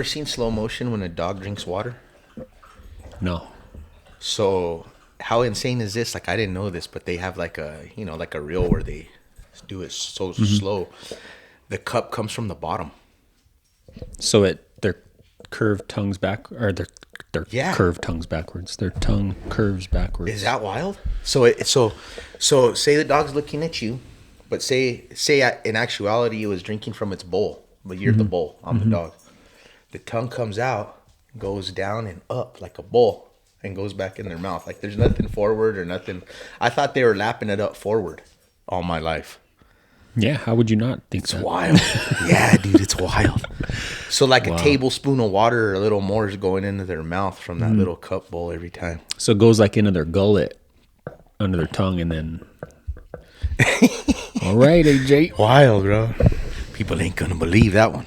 ever seen slow motion when a dog drinks water? No. So how insane is this? Like, I didn't know this, but they have like a, like a reel where they do it so slow. The cup comes from the bottom. So their curved tongues back, or their Yeah. curved tongues backwards. Their tongue curves backwards. Is that wild? So say the dog's looking at you, but say in actuality it was drinking from its bowl, but you're the bowl. I'm the dog. The tongue comes out, goes down and up like a bowl, and goes back in their mouth. Like there's nothing forward or nothing. I thought they were lapping it up forward all my life. Yeah, how would you not think It's that? wild. Yeah, dude, it's wild. So like a tablespoon of water or a little more is going into their mouth from that little cup bowl every time. So it goes like into their gullet, under their tongue, and then... All right, AJ. Wild, bro. People ain't gonna believe that one.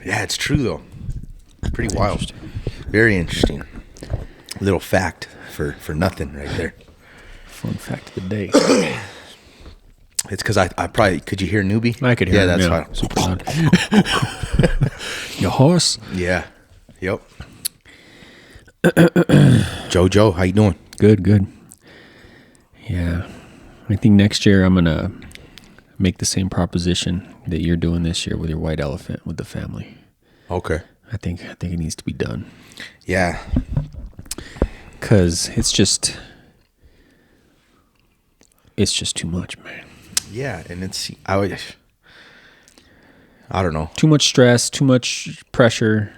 Yeah, it's true though. Pretty wild. Very interesting. Little fact for nothing right there. Fun fact of the day. It's because I probably, could you hear Newbie? I could hear him. That's Yeah, fine. super loud. Your horse? Yeah. Yep. Jojo, how you doing? Good. Yeah. I think next year I'm going to make the same proposition that you're doing this year with your white elephant with the family. Okay. I think it needs to be done. Yeah. Because it's just too much, man. Yeah, and I don't know. Too much stress, too much pressure.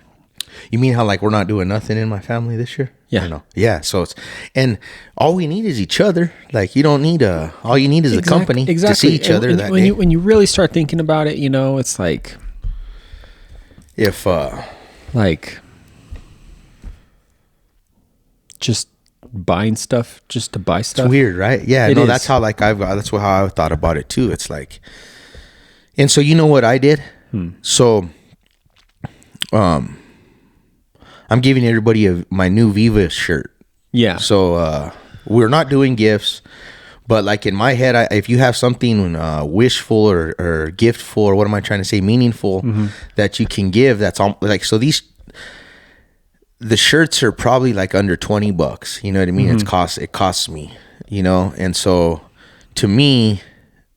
You mean how like we're not doing nothing in my family this year? Yeah. I know. Yeah. So and all we need is each other. Like you don't need all you need is the company to see each other and that when day. when you really start thinking about it, it's like If just buying stuff just to buy stuff. it's weird, right? Yeah. It No, is. that's how how I thought about it too. It's like, and so you know what I did? So, I'm giving everybody my new Viva shirt. Yeah. So we're not doing gifts, but like in my head, if you have something wishful or giftful, or what am I trying to say, meaningful that you can give, that's all like, so the shirts are probably like under $20. You know what I mean? It costs me, and so to me,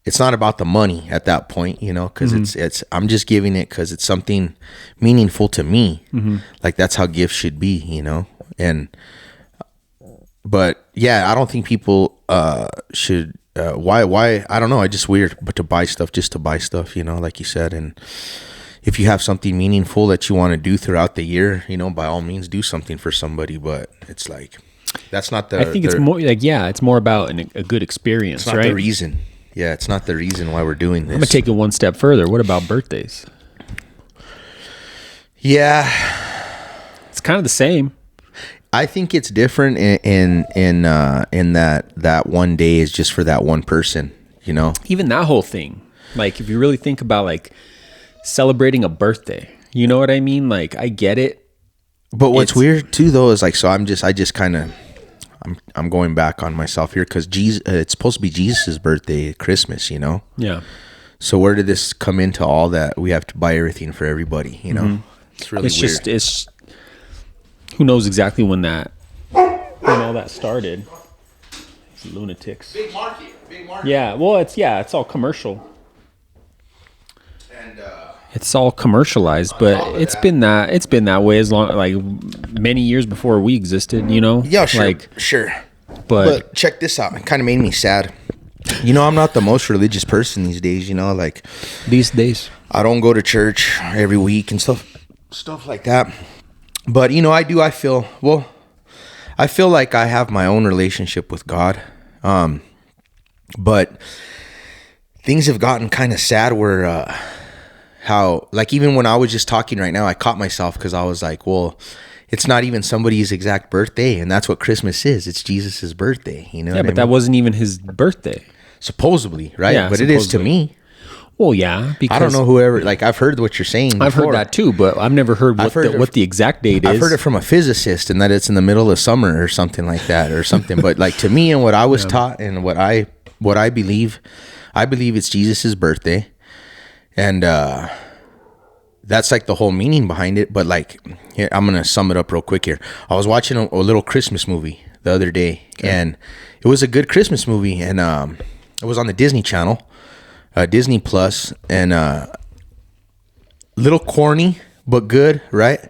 it's not about the money at that point, because it's I'm just giving it because it's something meaningful to me. Like that's how gifts should be, but yeah, I don't think people should. Why? I don't know. I just weird, but to buy stuff just to buy stuff, like you said. And if you have something meaningful that you want to do throughout the year, by all means, do something for somebody. But it's like that's not the. I think it's more like it's more about a good experience, It's not right? the reason. Yeah, it's not the reason why we're doing this. I'm gonna take it one step further. What about birthdays? Yeah, It's kind of the same. I think it's different in that one day is just for that one person. Even that whole thing. Like if you really think about like celebrating a birthday, you know what I mean? Like I get it. But what's weird too, though, is like, so I'm going back on myself here because it's supposed to be Jesus's birthday, Christmas, Yeah. So where did this come into all that? We have to buy everything for everybody, It's really weird. It's who knows exactly when all that started. It's lunatics. Big market. Yeah. Well, it's all commercial. And It's all commercialized, but it's been that way as long, like many years before we existed, yeah, sure, Like, sure. but check this out. It kind of made me sad. I'm not the most religious person these days. Like these days, I don't go to church every week and stuff like that. But I feel like I have my own relationship with God. But things have gotten kind of sad where how, like, even when I was just talking right now, I caught myself because I was like, well, it's not even somebody's exact birthday, and that's what Christmas is. It's Jesus's birthday, yeah, but that wasn't even his birthday. Supposedly, right? Yeah, but it is to me. Well, yeah, because I don't know whoever. Like, I've heard what you're saying before. I've heard that too, but I've never heard what the exact date is. I've heard it from a physicist, and that it's in the middle of summer or something like that, or something. But like to me, and what I was taught, and what I believe it's Jesus's birthday. And that's like the whole meaning behind it. But like, here, I'm gonna sum it up real quick here. I was watching a little Christmas movie the other day, and it was a good Christmas movie, and it was on the Disney Channel, Disney Plus, and little corny but good, right?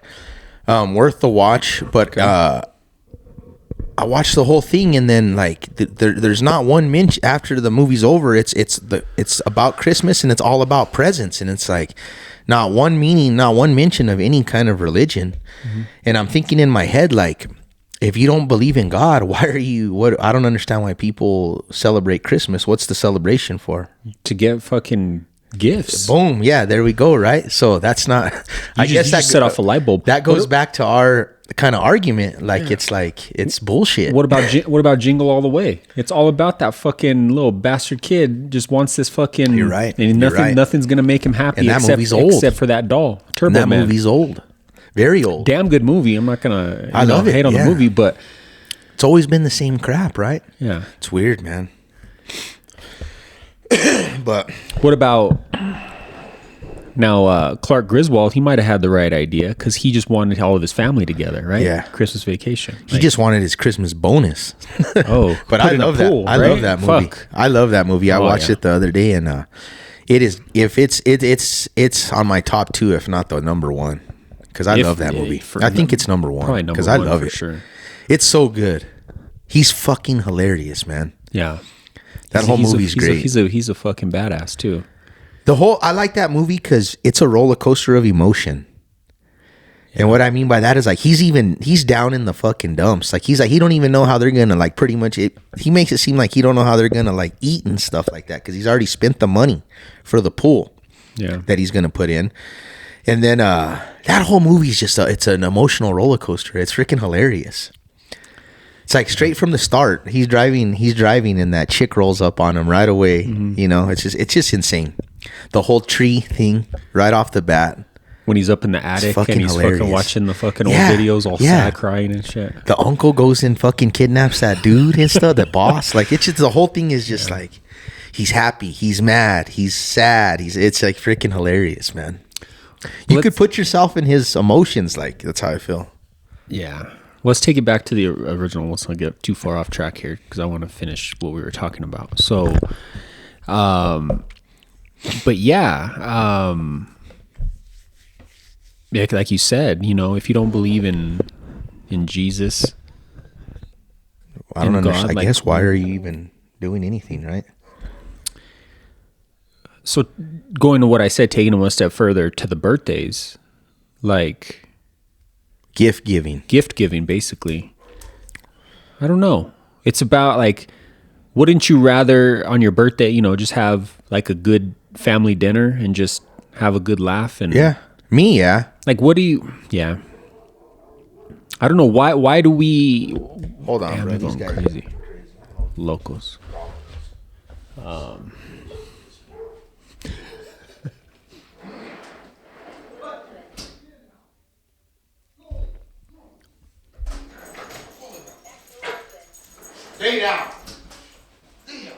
Worth the watch. But I watched the whole thing, and then like there's not one mention after the movie's over. It's about Christmas, and it's all about presents, and it's like not one meaning, not one mention of any kind of religion. Mm-hmm. And I'm thinking in my head, like, if you don't believe in God, why are you? What? I don't understand why people celebrate Christmas. What's the celebration for? To get fucking gifts. Boom. Yeah, there we go. Right. So that's not. I guess that set off a light bulb. That goes back to our kind of argument. Like it's bullshit. What about Jingle All the Way? It's all about that fucking little bastard kid just wants this fucking. You're right. And nothing's gonna make him happy. And that movie's old, except for that doll. Turbo and that Man. Movie's old. Very old. Damn good movie. I'm not gonna. I love it. Hate on the movie, but it's always been the same crap, right? Yeah. It's weird, man. But what about now? Clark Griswold, he might have had the right idea because he just wanted all of his family together, right? Yeah. Christmas vacation. He just wanted his Christmas bonus. Oh, but I love that. I love that movie. Fuck. I love that movie. I watched it the other day, and it is it's on my top 2, if not the number 1. Because I love that movie. I think it's number 1 because I love it. Sure. It's so good. He's fucking hilarious, man. Yeah, that whole movie's great. He's a fucking badass too. I like that movie because it's a roller coaster of emotion. Yeah. And what I mean by that is like he's down in the fucking dumps. Like he don't even know how they're gonna like pretty much it. He makes it seem like he don't know how they're gonna like eat and stuff like that because he's already spent the money for the pool. Yeah, that he's gonna put in. And then that whole movie is just it's an emotional roller coaster. It's freaking hilarious. It's like straight from the start. He's driving and that chick rolls up on him right away. Mm-hmm. You know, it's just insane. The whole tree thing right off the bat. When he's up in the attic and he's hilarious. Fucking watching the fucking old videos all sad crying and shit. The uncle goes and fucking kidnaps that dude and stuff, the boss. Like it's just the whole thing is just like he's happy, he's mad, he's sad. It's like freaking hilarious, man. You could put yourself in his emotions. Like that's how I feel. Yeah. Let's take it back to the original. Let's not get too far off track here because I want to finish what we were talking about. So, but yeah, like you said, you know, if you don't believe in Jesus, I don't understand. I guess why are you even doing anything, right? So going to what I said, taking it one step further to the birthdays, like gift giving, basically. I don't know. It's about like, wouldn't you rather on your birthday, you know, just have like a good family dinner and just have a good laugh? And yeah, like, what do you? Yeah, I don't know why do we? Hold on, bro. These guys crazy. Locals. Stay down. Damn.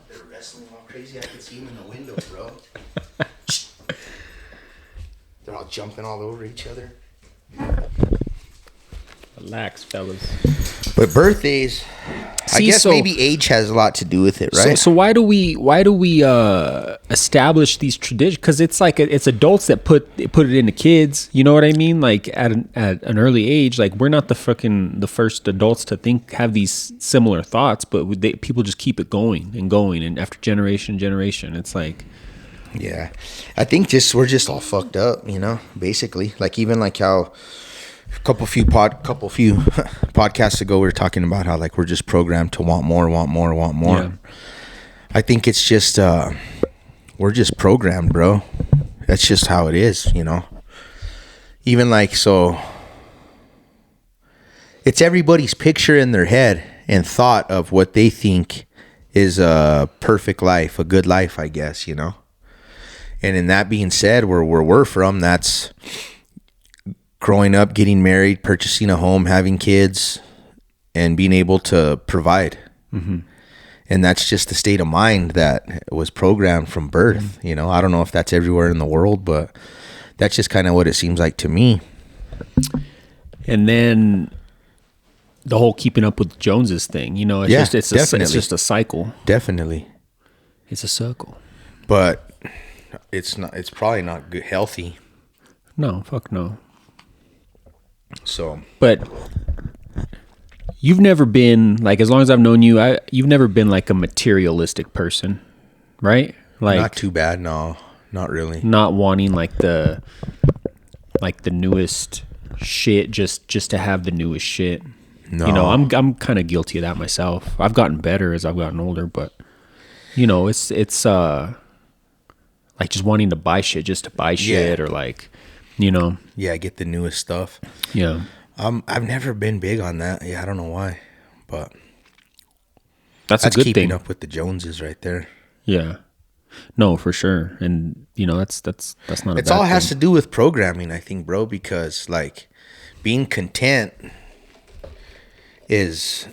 They're wrestling all crazy. I can see them in the window, bro. They're all jumping all over each other. Relax, fellas. But birthdays, I guess maybe age has a lot to do with it, right? So why do we establish these traditions? Because it's like it's adults that put it into kids. You know what I mean? Like at an early age, like we're not the first adults to have these similar thoughts, but people just keep it going, and after generation, it's like. Yeah, I think we're just all fucked up, you know. Basically, like even like how a couple few podcasts ago we were talking about how like we're just programmed to want more. Yeah. I think it's just we're just programmed, bro. That's just how it is, you know. Even like so, it's everybody's picture in their head and thought of what they think is a perfect life, a good life, I guess, you know. And in that being said, where we're from, that's growing up, getting married, purchasing a home, having kids, and being able to provide. Mm-hmm. And that's just the state of mind that was programmed from birth. You know, I don't know if that's everywhere in the world, but that's just kind of what it seems like to me. And then the whole keeping up with the Joneses thing, you know, it's just a cycle. Definitely. It's a circle. But it's probably not good, healthy. No, fuck no. So, but you've never been like, as long as I've known you, you've never been like a materialistic person, right? Like, not too bad. No, not really. Not wanting like the newest shit just to have the newest shit. No. You know, I'm kind of guilty of that myself. I've gotten better as I've gotten older, but you know, it's like just wanting to buy shit just to buy shit, or like, you know. Yeah, get the newest stuff. Yeah. I've never been big on that. Yeah, I don't know why, but that's a good keeping thing. Up with the Joneses right there. Yeah. No, for sure. And you know, that's not a bad thing. It's all has to do with programming, I think, bro, because like being content is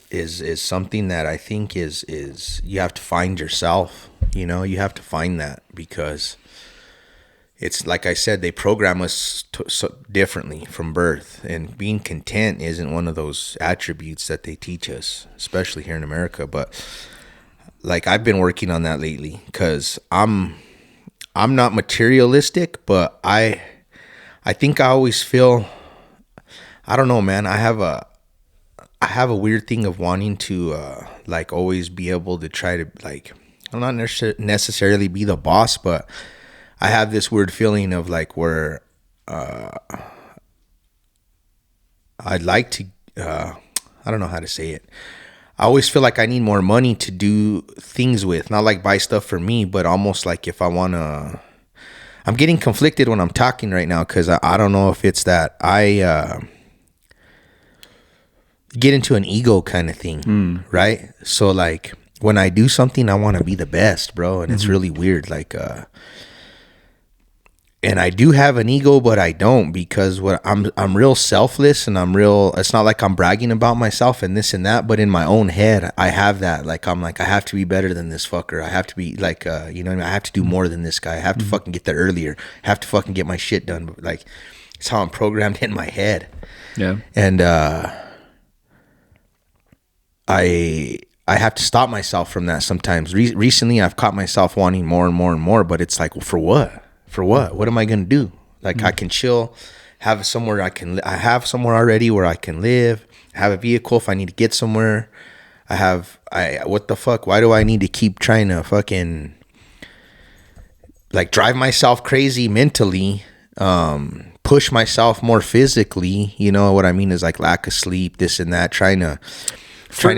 something that I think is you have to find yourself. You know, you have to find that, because it's like I said, they program us so differently from birth, and being content isn't one of those attributes that they teach us, especially here in America. But like I've been working on that lately, because I'm not materialistic, but I think I always feel, I don't know, man. I have a weird thing of wanting to like always be able to try to, like, I'm not necessarily be the boss, but I have this weird feeling of like where I'd like to, I don't know how to say it. I always feel like I need more money to do things with, not like buy stuff for me, but almost like if I want to, I'm getting conflicted when I'm talking right now, because I don't know if it's that I get into an ego kind of thing, right? So like when I do something, I want to be the best, bro, and it's really weird. Like, and I do have an ego, but I don't, because I'm real selfless, and I'm real. It's not like I'm bragging about myself and this and that, but in my own head, I have that. Like I'm like, I have to be better than this fucker. I have to be like, you know what I mean? I have to do more than this guy. I have to fucking get there earlier. I have to fucking get my shit done. But like, it's how I'm programmed in my head. Yeah. And I have to stop myself from that sometimes. Recently, I've caught myself wanting more and more and more, but it's like, well, for what? For what? What am I going to do? Like, I can chill, have somewhere I have somewhere already where I can live, have a vehicle if I need to get somewhere. What the fuck? Why do I need to keep trying to fucking, like, drive myself crazy mentally, push myself more physically? You know what I mean? Is like lack of sleep, this and that, trying to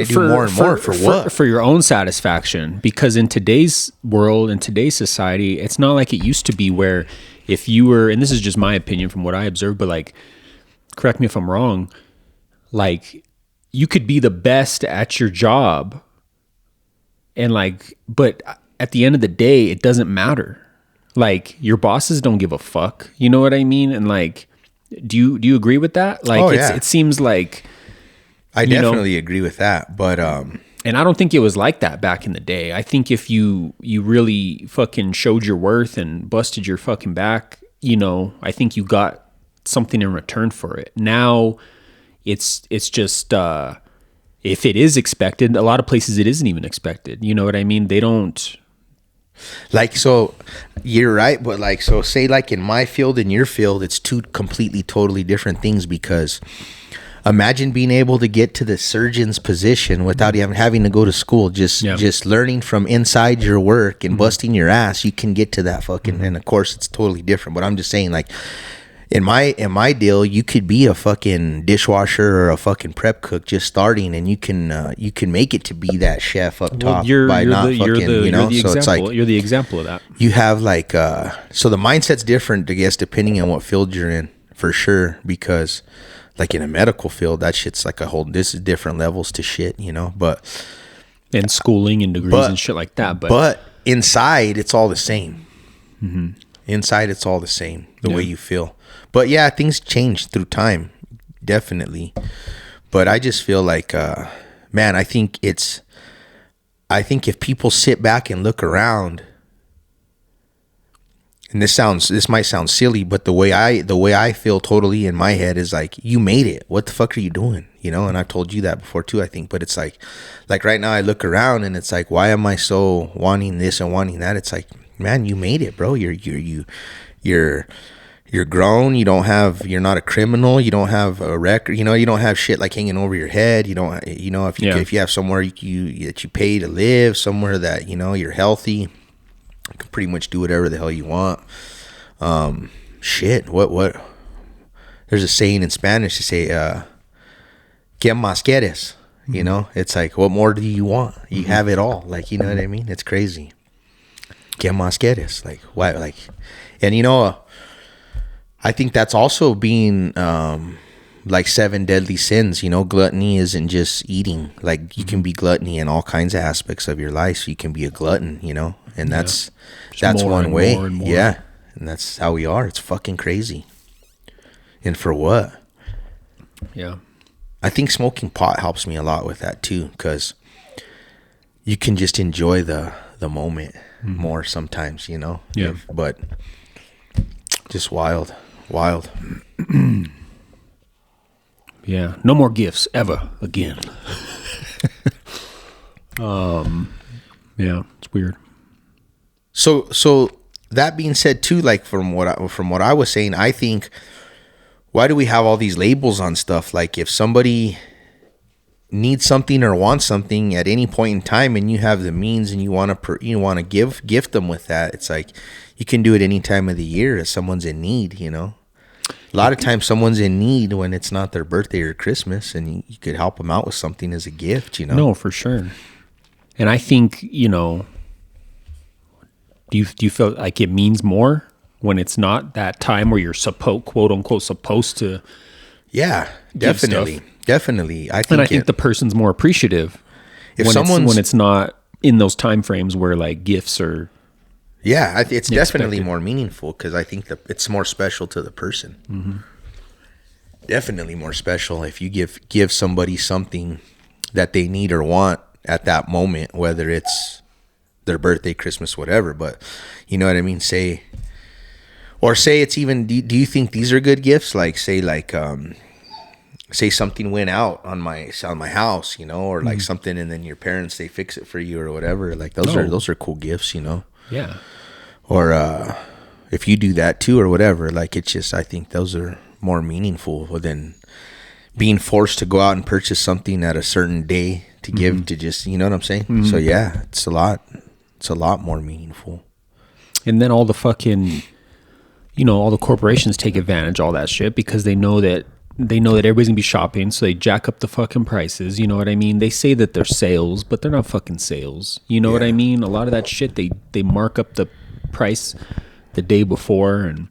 do more and more for what? For your own satisfaction. Because in today's world, in today's society, it's not like it used to be, where if you were, and this is just my opinion from what I observed, but like, correct me if I'm wrong, like you could be the best at your job, and like, but at the end of the day, it doesn't matter. Like your bosses don't give a fuck. You know what I mean? And like, do you agree with that? Like, it seems like, I definitely agree with that, but and I don't think it was like that back in the day. I think if you really fucking showed your worth and busted your fucking back, you know, I think you got something in return for it. Now it's just if it is expected, a lot of places it isn't even expected. You know what I mean? They don't, like, so you're right, but like, so say like in my field and your field, it's two completely totally different things, because imagine being able to get to the surgeon's position without even having to go to school. Just learning from inside your work and busting your ass. You can get to that fucking, and of course it's totally different. But I'm just saying, like, in my deal, you could be a fucking dishwasher or a fucking prep cook just starting, and you can make it to be that chef up top by not fucking, you know. So it's like you're the example of that. You have like so the mindset's different, I guess, depending on what field you're in, for sure, because like in a medical field, that shit's like this is different levels to shit, you know, and schooling and degrees and shit like that. But inside, it's all the same. Inside, it's all the same, the way you feel. But yeah, things change through time, definitely. But I just feel like, man, I think I think if people sit back and look around, and this might sound silly, but the way I feel totally in my head is like, you made it. What the fuck are you doing? You know, and I've told you that before too, I think. But it's like right now I look around and it's like, why am I so wanting this and wanting that? It's like, man, you made it, bro. You're grown. You're not a criminal. You don't have a record. You know, you don't have shit like hanging over your head. You don't, you know, if you have somewhere that you pay to live, somewhere that, you know, you're healthy, you can pretty much do whatever the hell you want. Shit. What? There's a saying in Spanish to say, ¿qué más quieres? You know, it's like, what more do you want? You have it all. Like, you know what I mean? It's crazy. ¿Qué más quieres? Like, why? Like, and you know, I think that's also being like 7 deadly sins. You know, gluttony isn't just eating. Like, you can be gluttony in all kinds of aspects of your life. So you can be a glutton, you know, and that's one way. Yeah, and that's how we are. It's fucking crazy. And for what? Yeah. I think smoking pot helps me a lot with that too, because you can just enjoy the moment more sometimes, you know. Yeah. But just wild. Yeah. No more gifts ever again. Yeah, it's weird. So that being said too, like from what I was saying, I think, why do we have all these labels on stuff? Like, if somebody needs something or wants something at any point in time, and you have the means and you want to gift them with that, it's like you can do it any time of the year if someone's in need. You know, a lot of times someone's in need when it's not their birthday or Christmas, and you could help them out with something as a gift. You know, no, for sure. And I think, you know, do you feel like it means more when it's not that time where you're quote unquote supposed to? Yeah, definitely. I think the person's more appreciative when it's not in those time frames where like gifts are. Yeah, it's definitely more meaningful, because I think that it's more special to the person. Mm-hmm. Definitely more special if you give somebody something that they need or want at that moment, whether it's their birthday, Christmas, whatever. But you know what I mean? Say it's even, do you think these are good gifts? Like, say something went out on my house, you know, or like something, and then your parents, they fix it for you or whatever. Like, those are cool gifts, you know? Yeah. Or if you do that too or whatever, like, it's just, I think those are more meaningful than being forced to go out and purchase something at a certain day to give to just, you know what I'm saying? Mm-hmm. So yeah, it's a lot more meaningful. And then all the fucking, you know, all the corporations take advantage of all that shit, because they know that everybody's gonna be shopping, so they jack up the fucking prices. You know what I mean? They say that they're sales, but they're not fucking sales. You know what I mean? A lot of that shit, they mark up the price the day before. And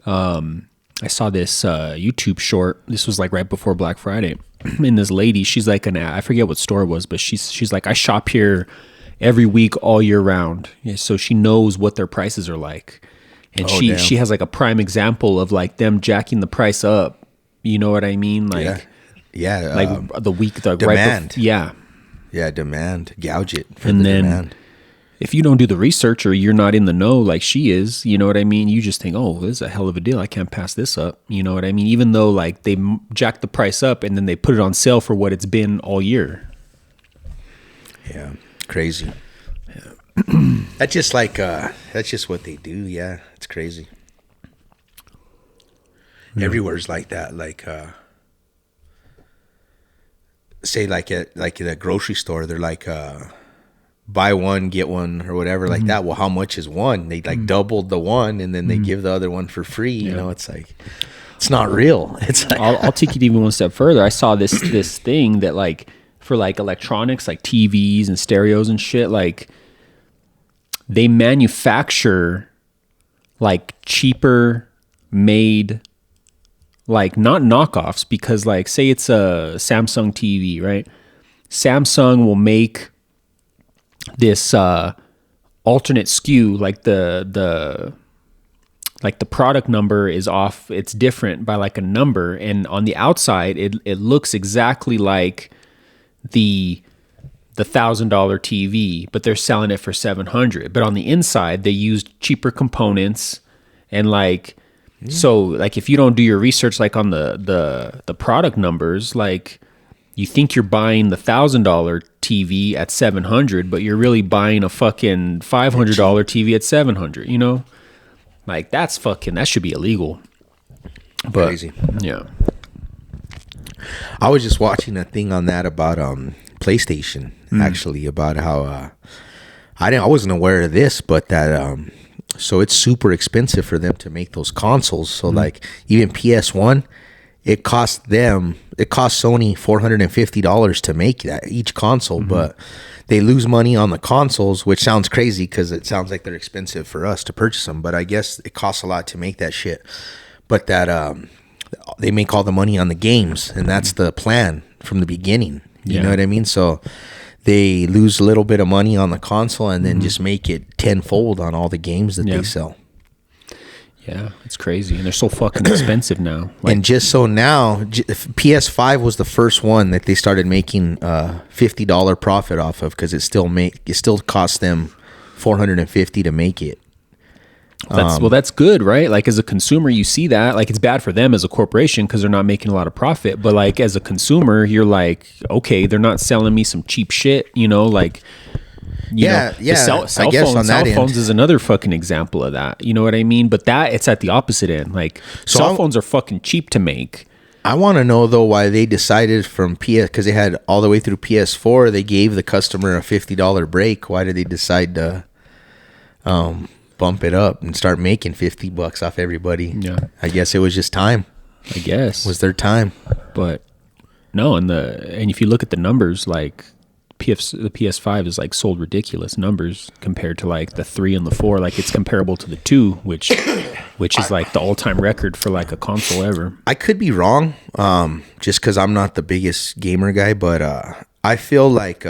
I saw this YouTube short. This was like right before Black Friday. And this lady, she's like I forget what store it was, but she's like, I shop here every week all year round. Yeah, so she knows what their prices are like. And she has like a prime example of like them jacking the price up. You know what I mean? Like, yeah. Like the week, the demand. Yeah, demand, gouge it for and the then demand. If you don't do the research, or you're not in the know like she is, you know what I mean? You just think, oh, this is a hell of a deal. I can't pass this up. You know what I mean? Even though like they jack the price up and then they put it on sale for what it's been all year. Yeah, crazy. Yeah. That's just what they do. Yeah, it's crazy. Everywhere's like that. Like, say like at a grocery store, they're like, buy one, get one, or whatever like that. Well, how much is one? They like doubled the one, and then they give the other one for free. You know, it's like, it's not real. It's like, I'll take it even one step further. I saw this thing that like for like electronics, like TVs and stereos and shit, like they manufacture like cheaper made, like not knockoffs, because like say it's a Samsung TV, right? Samsung will make this alternate SKU, like the product number is off, it's different by like a number, and on the outside it looks exactly like the the $1,000 TV, but they're selling it for $700. But on the inside, they used cheaper components and like. So like if you don't do your research like on the product numbers, like you think you're buying the $1,000 TV at $700, but you're really buying a fucking $500 TV at $700, you know? Like that should be illegal. But, Crazy. Yeah. I was just watching a thing on that about PlayStation actually, about how I wasn't aware of this, but that so it's super expensive for them to make those consoles. So like even PS1, it cost Sony $450 to make that each console, but they lose money on the consoles, which sounds crazy because it sounds like they're expensive for us to purchase them, but I guess it costs a lot to make that shit. But that they make all the money on the games, and that's the plan from the beginning. You know what I mean? So they lose a little bit of money on the console and then just make it tenfold on all the games that they sell. Yeah, it's crazy. And they're so fucking expensive now. Like, And just so now, PS5 was the first one that they started making $50 profit off of, because it still costs them $450 to make it. That's good, right? Like as a consumer, you see that. Like it's bad for them as a corporation because they're not making a lot of profit. But like as a consumer, you're like, okay, they're not selling me some cheap shit, you know? Like, you know, Cell phones is another fucking example of that. You know what I mean? But it's at the opposite end. Like cell phones are fucking cheap to make. I want to know though why they decided from because they had all the way through PS4, they gave the customer a $50 break. Why did they decide to bump it up and start making $50 off everybody? Yeah, I guess it was just time. I guess was their time. But no, and if you look at the numbers, like the PS5 is like sold ridiculous numbers compared to like the 3 and the 4. Like it's comparable to the 2, which is like the all-time record for like a console ever. I could be wrong, just because I'm not the biggest gamer guy, but I feel like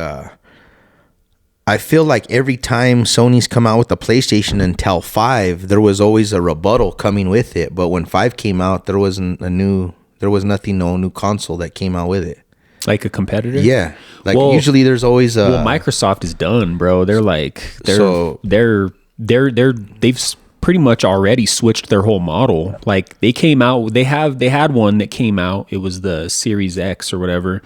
every time Sony's come out with the PlayStation until 5, there was always a rebuttal coming with it. But when 5 came out, no new console that came out with it. Like a competitor? Yeah. Like usually there's always a... Well, Microsoft is done, bro. They're they've pretty much already switched their whole model. Like they came out, they had one that came out. It was the Series X or whatever.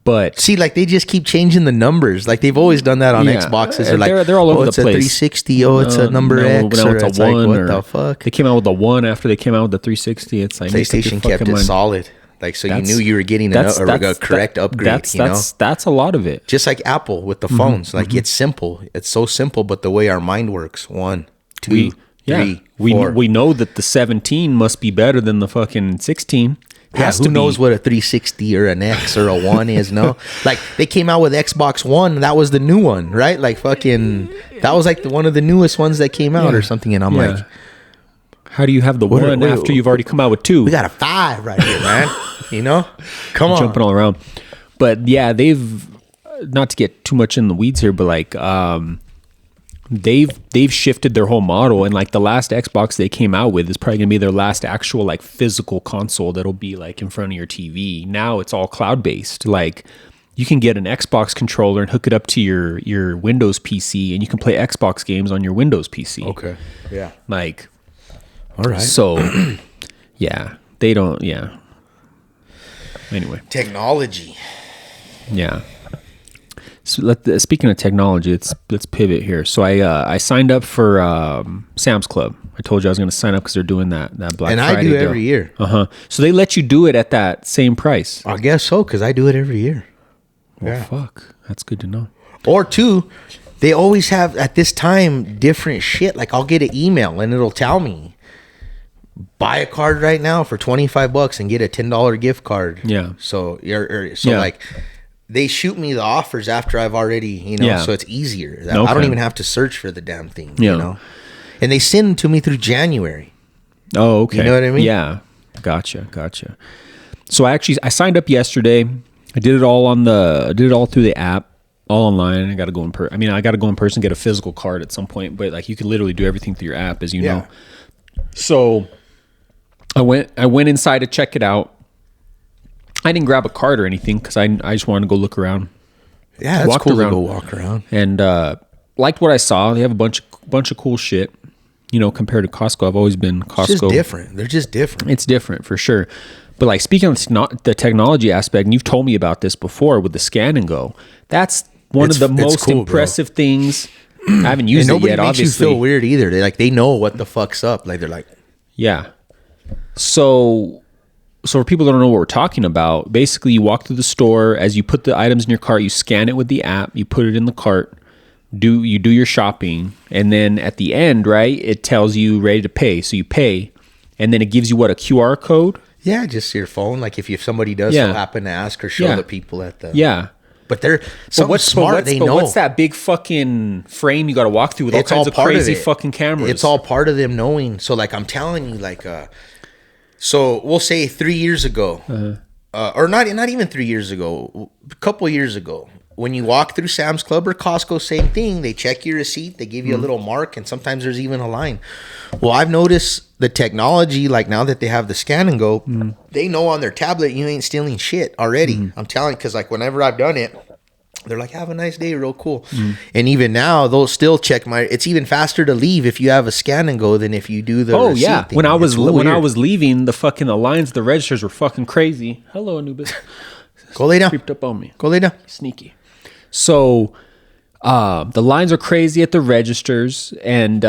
But see, like they just keep changing the numbers. Like they've always done that on Xboxes. They're like, they're all over the it's a place. 360. Oh, it's a number X. Now or it's a 1. Like, what the fuck? They came out with the 1 after they came out with the 360. It's like PlayStation kept it solid. Like, so you knew you were getting a correct upgrade. That's a lot of it. Just like Apple with the phones. Like it's simple. It's so simple, but the way our mind works. 1, 2, 3, 4. We know that the 17 must be better than the fucking 16. Who knows what a 360 or an X or a 1 is, no? Like, they came out with Xbox One, that was the new one, right? Like, fucking, that was like one of the newest ones that came out or something, and I'm like... How do you have the 1 after you've already come out with 2? We got a 5 right here, man. You know? Come on. Jumping all around. But, yeah, they've... Not to get too much in the weeds here, but, like... They've shifted their whole model, and like the last Xbox they came out with is probably gonna be their last actual like physical console that'll be like in front of your TV. Now it's all cloud based. Like you can get an Xbox controller and hook it up to your Windows PC, and you can play Xbox games on your Windows PC. Okay. Yeah. Like, all right. So, yeah, they don't. Yeah. Anyway, technology. Yeah. So speaking of technology, let's pivot here. So I signed up for Sam's Club. I told you I was going to sign up because they're doing that Black Friday. And I do every year. So they let you do it at that same price. I guess so, because I do it every year. Well, fuck, that's good to know. Or 2, they always have at this time different shit. Like I'll get an email and it'll tell me, buy a card right now for $25 and get a $10 gift card. Yeah. So like. They shoot me the offers after I've already, so it's easier. Okay. I don't even have to search for the damn thing, you know? And they send them to me through January. Oh, okay. You know what I mean? Yeah. Gotcha. So I signed up yesterday. I did it all through the app, all online. I got to go in person. I got to go in person, get a physical card at some point, but like you can literally do everything through your app, as you know. So I went inside to check it out. I didn't grab a card or anything because I just wanted to go look around. Yeah, that's Walked cool around. to go walk around. And liked what I saw. They have a bunch of cool shit. You know, compared to Costco, I've always been Costco. It's just different. They're just different. It's different for sure. But like speaking of the technology aspect, and you've told me about this before with the Scan and Go. That's one of the most cool, impressive things. I haven't used And it yet. nobody makes Obviously, you feel weird either. They know what the fuck's up. Like they're like, yeah. So for people that don't know what we're talking about, basically you walk through the store, as you put the items in your cart, you scan it with the app, you put it in the cart, you do your shopping, and then at the end, right, it tells you ready to pay. So you pay, and then it gives you a QR code? yeah, just your phone. Like if somebody does so happen to ask or show Yeah. the people at the Yeah. But they're something smart. They know. What's that big fucking frame you got to walk through with all kinds of crazy fucking cameras? It's all part of them knowing. So like I'm telling you, like so we'll say 3 years ago, or not even 3 years ago, a couple years ago, when you walk through Sam's Club or Costco, same thing. They check your receipt, they give you a little mark, and sometimes there's even a line. Well, I've noticed the technology, like now that they have the Scan and Go, they know on their tablet you ain't stealing shit already. I'm telling you, because like whenever I've done it, they're like, have a nice day, real cool. And even now, they'll still check it's even faster to leave if you have a Scan and Go than if you do the receipt thing. When I It's weird. was leaving, the lines, the registers were fucking crazy. Hello, Anubis. Go lay down. Creeped up on me. Go lay down. Sneaky. So the lines are crazy at the registers, and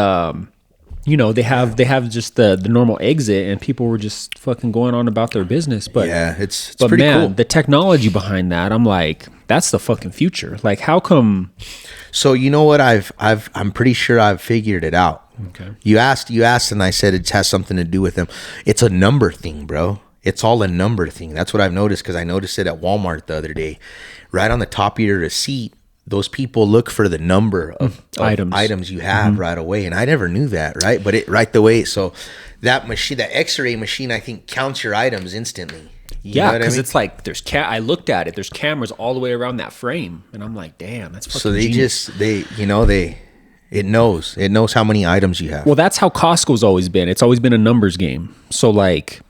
you know, they have just the normal exit, and people were just fucking going on about their business. But Yeah, it's but pretty man, cool. the technology behind that, I'm like, that's the fucking future. Like, how come? So you know what? I'm pretty sure I've figured it out. Okay. You asked, and I said it has something to do with them. It's a number thing, bro. It's all a number thing. That's what I've noticed, because I noticed it at Walmart the other day. Right on the top of your receipt, those people look for the number of items you have right away, and I never knew that. Right, but it right the way. So that machine, that X-ray machine, I think counts your items instantly. You know Yeah, what I because mean? it's like I looked at it. There's cameras all the way around that frame, and I'm like, damn, that's fucking So they genius. it knows how many items you have. Well, that's how Costco's always been. It's always been a numbers game. So like,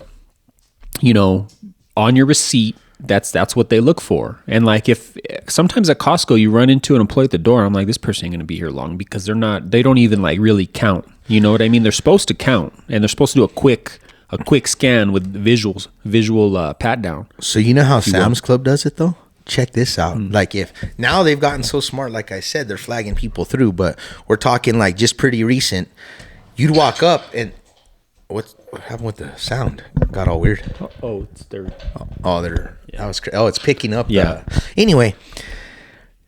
you know, on your receipt, that's what they look for. And like, if sometimes at Costco you run into an employee at the door, I'm like, this person ain't gonna be here long, because they don't even like really count. You know what I mean? They're supposed to count, and they're supposed to do a quick scan with visual pat down. So you know how Sam's Club does it though? Check this out. Like if now they've gotten so smart, like I said, they're flagging people through, but we're talking like just pretty recent. You'd walk up and what happened with the sound? Got all weird. Oh, it's there. It's picking up. Yeah. Anyway,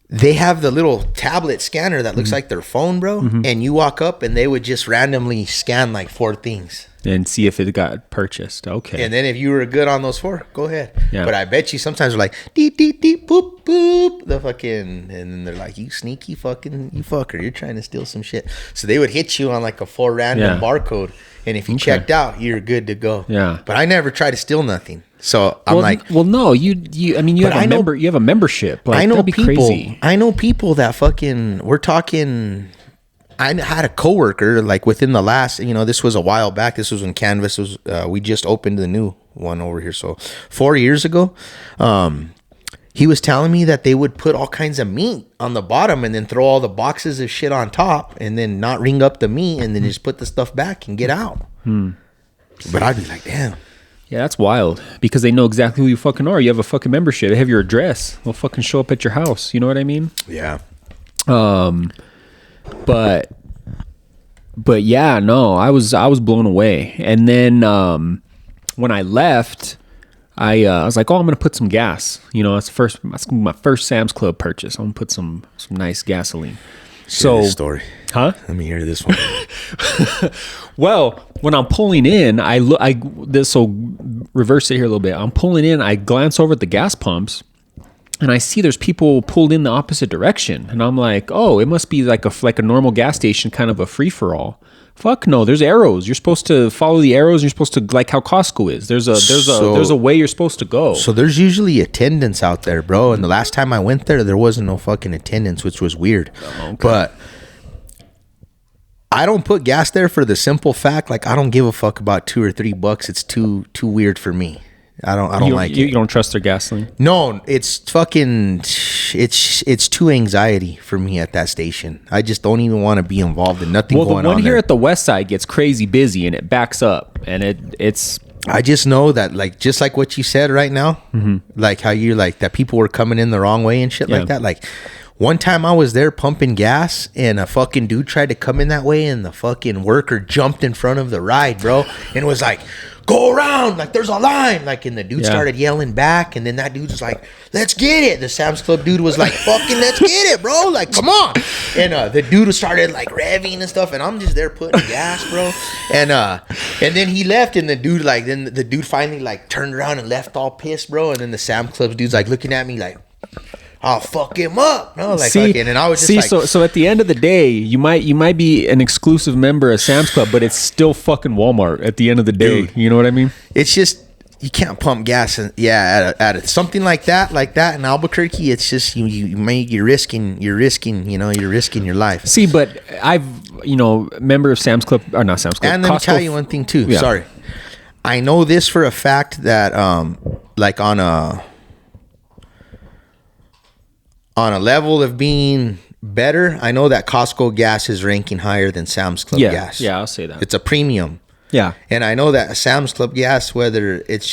they have the little tablet scanner that looks like their phone, bro. And you walk up and they would just randomly scan like 4 things. And see if it got purchased. Okay. And then if you were good on those 4, go ahead. Yeah. But I bet you sometimes they're like, deep, deep, deep, boop, boop. The fucking, and then they're like, you sneaky fucking, you fucker, you're trying to steal some shit. So they would hit you on like a 4 random barcode. And if you checked out, you're good to go. Yeah. But I never try to steal nothing. So I'm like, well, no, you have you have a membership. Like, I know that'd be people. crazy. I know people that fucking. We're talking. I had a coworker like within the last. This was a while back. This was when Canvas was. We just opened the new one over here. So 4 years ago, he was telling me that they would put all kinds of meat on the bottom and then throw all the boxes of shit on top, and then not ring up the meat, and then just put the stuff back and get out. But I'd be like, damn. Yeah, that's wild, because they know exactly who you fucking are. You have a fucking membership. They have your address. They'll fucking show up at your house. You know what I mean? Yeah. But yeah, no, I was blown away. And then when I left, I was like, oh, I'm gonna put some gas. That's gonna be my first Sam's Club purchase. I'm gonna put some nice gasoline. So this story. Huh? Let me hear this one. Well, when I'm pulling in, so reverse it here a little bit. I'm pulling in, I glance over at the gas pumps, and I see there's people pulled in the opposite direction. And I'm like, oh, it must be like a normal gas station, kind of a free-for-all. Fuck no, there's arrows. You're supposed to follow the arrows. You're supposed to, like how Costco is. There's a way you're supposed to go. So there's usually attendants out there, bro. And the last time I went there wasn't no fucking attendants, which was weird. Oh, okay. But I don't put gas there for the simple fact, like I don't give a fuck about $2 or $3. It's too weird for me. I don't like it. You don't trust their gasoline? No, it's fucking. it's too anxiety for me at that station. I just don't even want to be involved in nothing Well, going the one on here there. at the west side gets crazy busy and it backs up, and it's I just know that, like, just like what you said right now, like how you like that people were coming in the wrong way and shit Yeah. like that. Like, one time I was there pumping gas and a fucking dude tried to come in that way and the fucking worker jumped in front of the ride, bro, and was like, go around, like there's a line, like, and the dude Yeah. started yelling back, and then that dude was like, let's get it. The Sam's Club dude was like, fucking let's get it, bro, like come on. And the dude started like revving and stuff, and I'm just there putting gas, bro, and then he left, and the dude finally like turned around and left all pissed, bro, and then the Sam's Club dude's like looking at me like, I'll fuck him up, no, like, fucking, and I was just like, so at the end of the day, you might be an exclusive member of Sam's Club, but it's still fucking Walmart at the end of the day. Dude. You know what I mean? it's just, you can't pump gas and at something like that in Albuquerque. It's just you're risking your life. See, but member of Sam's Club, or not Sam's Club, And let me Costco. tell you one thing too. Yeah. Sorry, I know this for a fact that like on a level of being better, I know that Costco gas is ranking higher than Sam's Club gas. Yeah, I'll say that. It's a premium. Yeah. And I know that Sam's Club gas, whether it's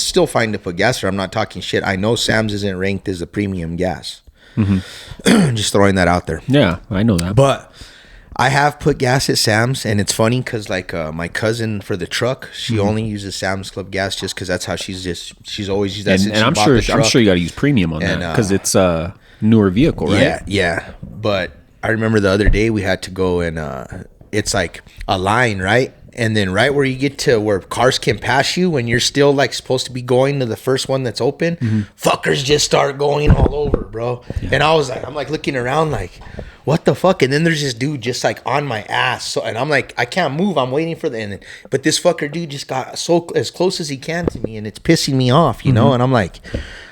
still fine to put gas, or I'm not talking shit. I know Sam's isn't ranked as a premium gas. Just throwing that out there. Yeah, I know that. But I have put gas at Sam's, and it's funny because like my cousin for the truck, she only uses Sam's Club gas just because that's how she's always used that. since and she I'm bought sure the truck. you got to use premium on And, that because it's a newer vehicle, right? Yeah. But I remember the other day we had to go and it's like a line, right? And then right where you get to where cars can pass you when you're still like supposed to be going to the first one that's open, fuckers just start going all over, bro. Yeah. And I'm like looking around like, what the fuck? And then there's this dude just like on my ass. So, and I'm like, I can't move. I'm waiting for but this fucker dude just got so as close as he can to me, and it's pissing me off, you know? And I'm like,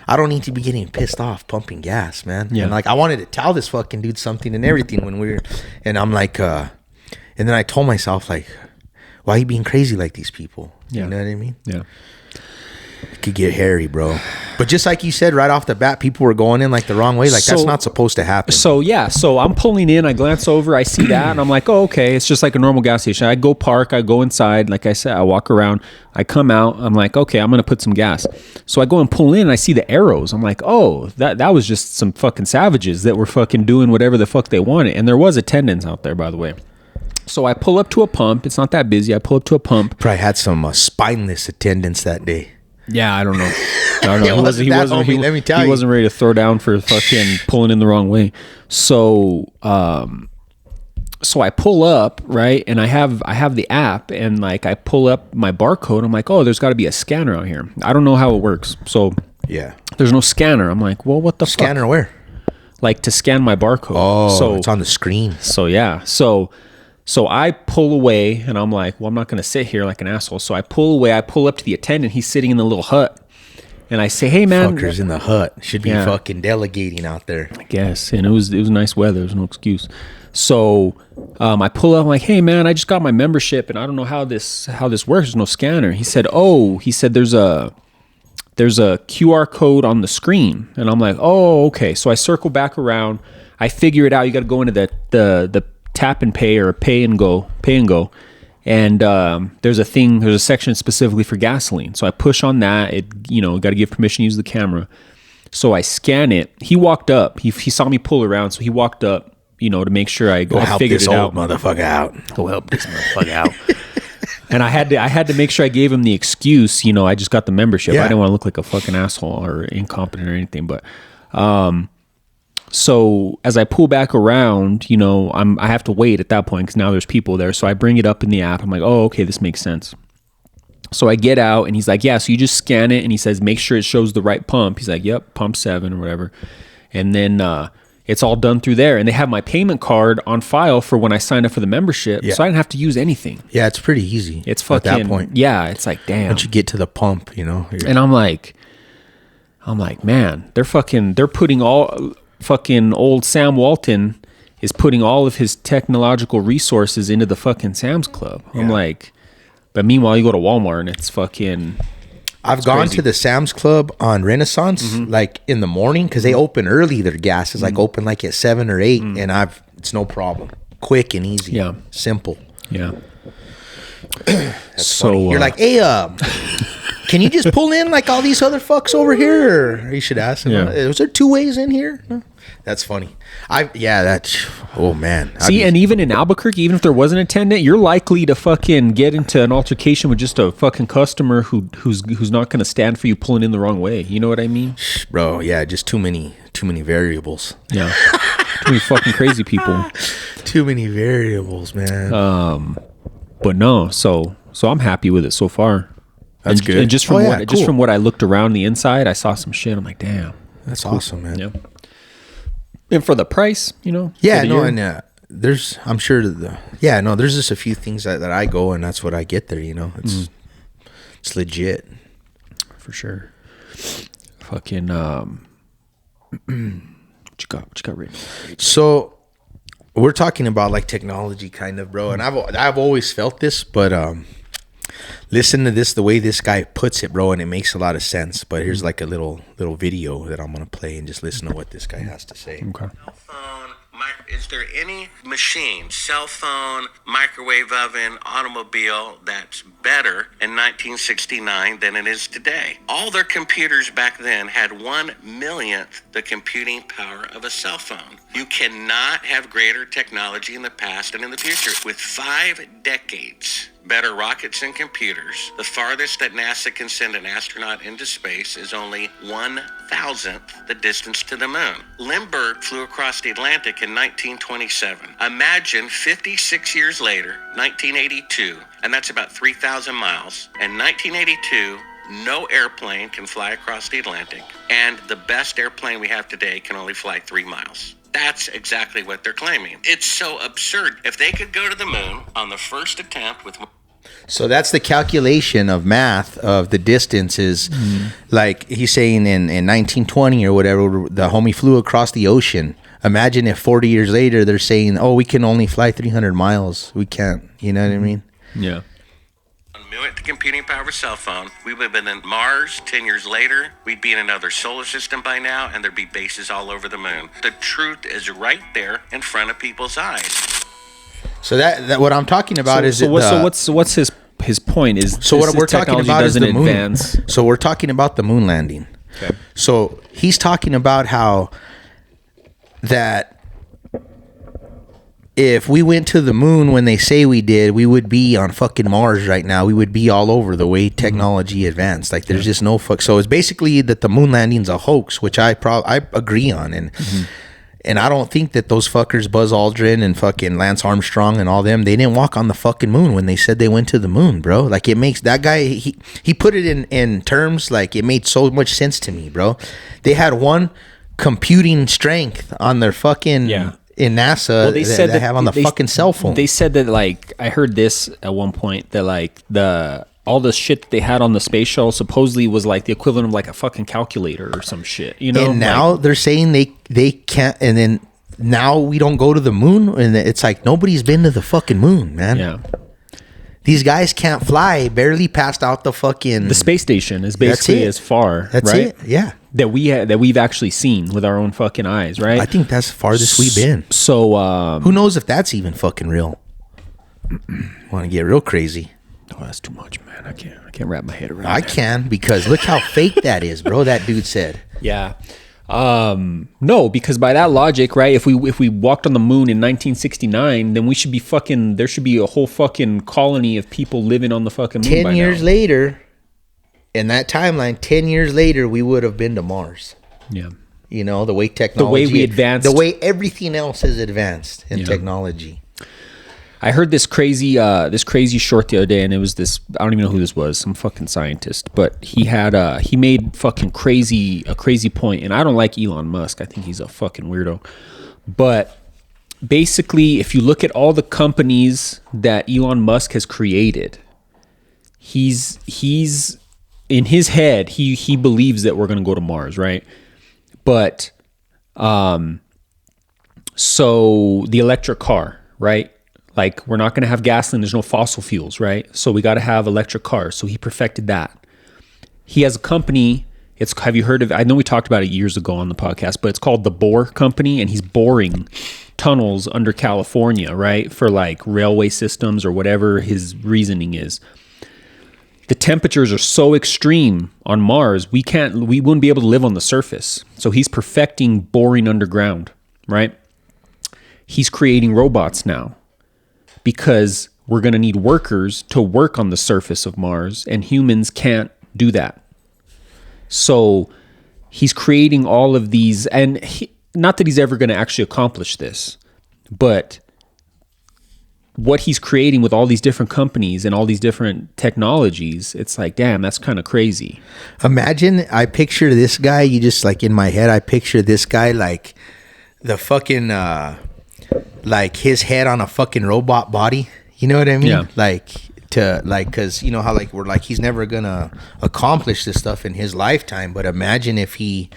I don't need to be getting pissed off pumping gas, man. Yeah. And like, I wanted to tell this fucking dude something and everything when we were, and I'm like, and then I told myself like, why are you being crazy like these people? Yeah. You know what I mean? Yeah. It could get hairy, bro. But just like you said right off the bat, people were going in like the wrong way. Like that's not supposed to happen. So I'm pulling in, I glance over, I see that, and I'm like, oh, okay, it's just like a normal gas station. I go park, I go inside, like I said, I walk around, I come out, I'm like, okay, I'm gonna put some gas. So I go and pull in, and I see the arrows. I'm like, oh, that was just some fucking savages that were fucking doing whatever the fuck they wanted. And there was attendants out there, by the way. So I pull up to a pump. It's not that busy. I pull up to a pump. Probably had some spineless attendance that day. Yeah, I don't know. It wasn't that, homie, let me tell he you. wasn't ready to throw down for fucking pulling in the wrong way. So so I pull up, right, and I have the app, and like I pull up my barcode. I'm like, oh, there's got to be a scanner out here. I don't know how it works. So Yeah. there's no scanner. I'm like, well, what the Scanner fuck? where? Like to scan my barcode. Oh, so it's on the screen. So yeah. So I pull away, and I'm like, well, I'm not going to sit here like an asshole. So I pull away. I pull up to the attendant. He's sitting in the little hut. And I say, hey, man. Fuckers in the hut. Should be Yeah. fucking delegating out there. I guess. And it was nice weather. There's no excuse. So I pull up. I'm like, hey, man, I just got my membership, and I don't know how this works. There's no scanner. He said, there's a QR code on the screen. And I'm like, oh, okay. So I circle back around. I figure it out. You got to go into the tap and pay or pay and go. And there's a section specifically for gasoline. So I push on that. Got to give permission to use the camera. So I scan it. He walked up. He saw me pull around. So he walked up, to make sure I help figured this it old out. motherfucker out. Go help this motherfucker out. And I had to make sure I gave him the excuse. I just got the membership. Yeah. I didn't want to look like a fucking asshole or incompetent or anything. But so as I pull back around, I have to wait at that point because now there's people there. So I bring it up in the app. I'm like, oh, okay, this makes sense. So I get out, and he's like, yeah, so you just scan it, and he says, make sure it shows the right pump. He's like, yep, pump 7 or whatever. And then it's all done through there. And they have my payment card on file for when I signed up for the membership. Yeah. So I didn't have to use anything. Yeah, it's pretty easy. It's fucking, at that point. yeah, it's like, damn. Once you get to the pump, And I'm like, man, they're putting all fucking old Sam Walton is putting all of his technological resources into the fucking Sam's Club. I'm like, but meanwhile you go to Walmart and it's fucking I've gone crazy. to the Sam's Club on Renaissance like in the morning because they open early. Their gas is like open like at 7 or 8, and it's no problem, quick and easy, Yeah. simple. Yeah. That's So, funny. You're like, hey, can you just pull in like all these other fucks over here? Or you should ask them. Yeah. Is there 2 ways in here? No? That's funny. Oh man. See, and even in Albuquerque, even if there was an attendant, you're likely to fucking get into an altercation with just a fucking customer who's not going to stand for you pulling in the wrong way. You know what I mean? bro, yeah, just too many variables. Yeah. Too many fucking crazy people. Too many variables, man. But no, so I'm happy with it so far. That's And- good. And just from Oh, yeah, just cool. from what I looked around the inside, I saw some shit. I'm like, damn. That's awesome, man. Yeah. And for the price, you know. Yeah, for the no, year, and I'm sure there's just a few things that I go and that's what I get there. You know, it's legit. for sure. Fucking what you got written? So we're talking about like technology, kind of, bro. And I've always felt this, but listen to this, the way this guy puts it, bro, and it makes a lot of sense. But here's like a little video that I'm gonna play and just listen to what this guy has to say. Okay. Cell phone, is there any machine, cell phone, microwave oven, automobile that's better in 1969 than it is today? All their computers back then had 1/1,000,000th the computing power of a cell phone. You cannot have greater technology in the past and in the future. With 5 decades, better rockets and computers, the farthest that NASA can send an astronaut into space is only 1,000th the distance to the moon. Lindbergh flew across the Atlantic in 1927. Imagine 56 years later, 1982, and that's about 3,000 miles. In 1982, no airplane can fly across the Atlantic, and the best airplane we have today can only fly 3 miles. That's exactly what they're claiming. It's so absurd. If they could go to the moon on the first attempt with... So that's the calculation of math of the distances. Like he's saying in 1920 or whatever, the homie flew across the ocean. Imagine if 40 years later they're saying, oh, we can only fly 300 miles. We can't. You know what I mean? Yeah. The computing power of a cell phone, we would have been in Mars 10 years later. We'd be in another solar system by now, and there'd be bases all over the moon. The truth is right there in front of people's eyes. So that what I'm talking about is what's his point? Is so what this we're talking technology about is doesn't the moon. advance. So we're talking about the moon landing. Okay. So he's talking about how that if we went to the moon when they say we did, we would be on fucking Mars right now. We would be all over the way technology advanced. Like there's just no fuck. So it's basically that the moon landing's a hoax, which I agree on, and I don't think that those fuckers, Buzz Aldrin and fucking Lance Armstrong and all them, they didn't walk on the fucking moon when they said they went to the moon, bro. Like it makes that guy, he put it in terms like it made so much sense to me, bro. They had one computing strength on their fucking in NASA. They said they have on the fucking cell phone. They said that, like, I heard this at one point, that like all the shit that they had on the space shuttle supposedly was like the equivalent of like a fucking calculator or some shit, you know? And now like, they're saying they can't, and then now we don't go to the moon, and it's like nobody's been to the fucking moon, man. yeah, These guys can't fly, barely passed out the fucking... the space station is basically it. as far, That's right? it, yeah. That we've actually seen with our own fucking eyes, right? I think that's the farthest we've been. So, Who knows if that's even fucking real? Want to get real crazy? oh, that's too much, man. I can't wrap my head around. I that. can, because look how fake that is, bro. That dude said. Yeah. No, because by that logic, right? If we walked on the moon in 1969, then there should be a whole fucking colony of people living on the fucking moon 10 by years now. later, in that timeline, 10 years later, we would have been to Mars. Yeah. You know, the way technology... we advanced. The way everything else has advanced in technology. I heard this crazy short the other day, and it was this, I don't even know who this was, some fucking scientist, but he made fucking a crazy point, and I don't like Elon Musk. I think he's a fucking weirdo. But basically, if you look at all the companies that Elon Musk has created, he's in his head, he believes that we're going to go to Mars, right? But so the electric car, right? Like, we're not going to have gasoline. There's no fossil fuels, right? So we got to have electric cars. So he perfected that. he has a company. Have you heard of? I know we talked about it years ago on the podcast, but it's called the Bohr Company, and he's boring tunnels under California, right, for like railway systems or whatever his reasoning is. The temperatures are so extreme on Mars, we wouldn't be able to live on the surface. So he's perfecting boring underground, right? He's creating robots now because we're going to need workers to work on the surface of Mars, and humans can't do that. So he's creating all of these, and not that he's ever going to actually accomplish this, but what he's creating with all these different companies and all these different technologies, it's like, damn, that's kind of crazy. Imagine, I picture this guy, you just like in my head, I picture this guy like the fucking, like his head on a fucking robot body. You know what I mean? Yeah. Cause you know how like we're like, he's never gonna accomplish this stuff in his lifetime, but imagine if he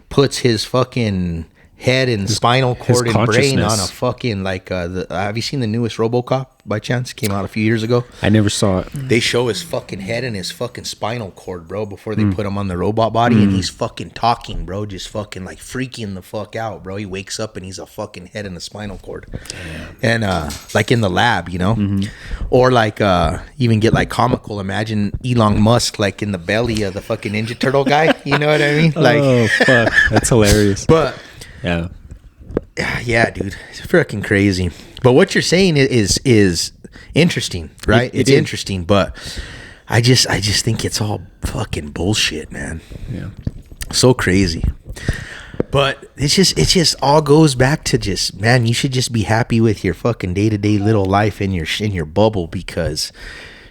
puts his fucking head and spinal cord and brain on a fucking like have you seen the newest RoboCop by chance? Came out a few years ago. I never saw it. They show his fucking head and his fucking spinal cord, bro, before they put him on the robot body, and he's fucking talking, bro, just fucking like freaking the fuck out, bro. He wakes up and he's a fucking head and a spinal cord. Damn. And like in the lab, you know, or like even get like comical. Imagine Elon Musk like in the belly of the fucking Ninja Turtle guy. You know what I mean? Like, oh fuck, that's hilarious. But yeah, dude, it's freaking crazy. But what you're saying is interesting, right? It's interesting, but I just think it's all fucking bullshit, man. Yeah, so crazy. But it just all goes back to just, man, you should just be happy with your fucking day-to-day little life in your bubble, because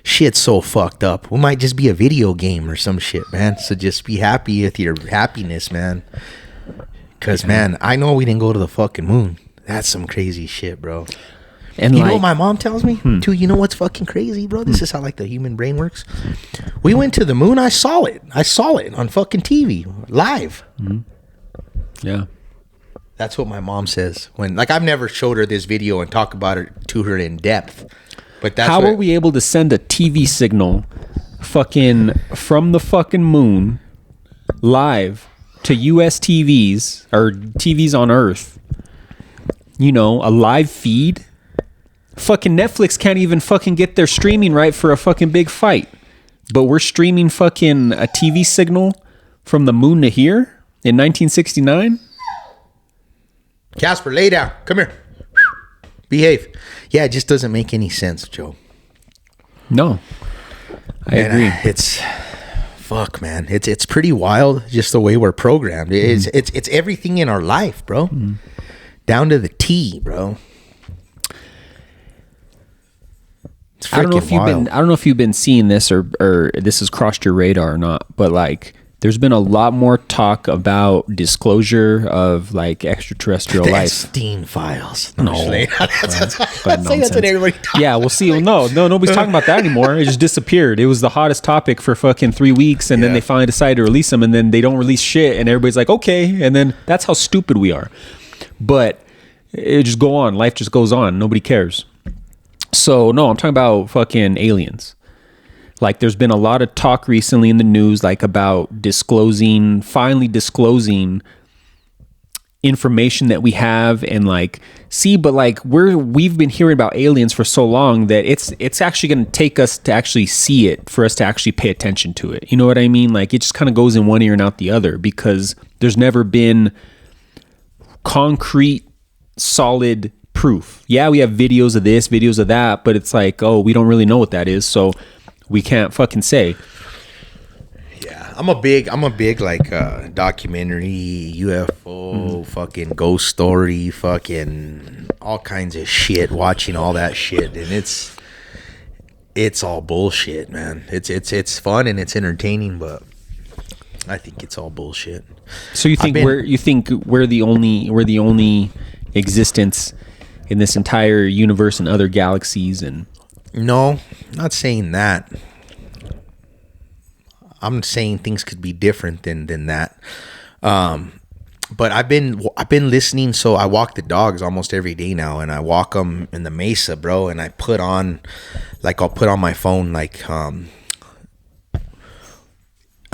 shit's so fucked up. We might just be a video game or some shit, man. So just be happy with your happiness, man. Because, man, I know we didn't go to the fucking moon. That's some crazy shit, bro. And you know what my mom tells me? Too, you know what's fucking crazy, bro? This is how, like, the human brain works. We went to the moon. I saw it. On fucking TV, live. Mm-hmm. Yeah. That's what my mom says. When, like, I've never showed her this video and talk about it to her in depth. But that's how are we able to send a TV signal fucking from the fucking moon live to US TVs or TVs on Earth, you know, a live feed? Fucking Netflix can't even fucking get their streaming right for a fucking big fight, but we're streaming fucking a TV signal from the moon to here in 1969. Casper, lay down. Come here. Behave. Yeah, it just doesn't make any sense, Joe. No, I agree. It's fuck, man. It's pretty wild, just the way we're programmed. It's everything in our life, bro. Down to the T, bro. It's I don't know if you've been seeing this or this has crossed your radar or not, but like there's been a lot more talk about disclosure of like extraterrestrial life. Epstein files. No, that's what everybody talks. Yeah, we'll see. No, nobody's talking about that anymore. It just disappeared. It was the hottest topic for fucking 3 weeks, and then they finally decided to release them, and then they don't release shit, and everybody's like, okay, and then that's how stupid we are. But it just go on. Life just goes on. Nobody cares. So no, I'm talking about fucking aliens. Like there's been a lot of talk recently in the news, like about finally disclosing information that we have and like see, but like we've been hearing about aliens for so long that it's actually going to take us to actually see it for us to actually pay attention to it. You know what I mean? Like it just kind of goes in one ear and out the other because there's never been concrete, solid proof. Yeah, we have videos of this, videos of that, but it's like, oh, we don't really know what that is, so we can't fucking say. Yeah, I'm a big like documentary, UFO, fucking ghost story, fucking all kinds of shit. Watching all that shit, and it's all bullshit, man. It's fun and it's entertaining, but I think it's all bullshit. So you think we're the only existence in this entire universe and other galaxies? And no, not saying that. I'm saying things could be different than that. But I've been listening. So I walk the dogs almost every day now, and I walk them in the mesa, bro. And I put on, like, I'll put on my phone, like,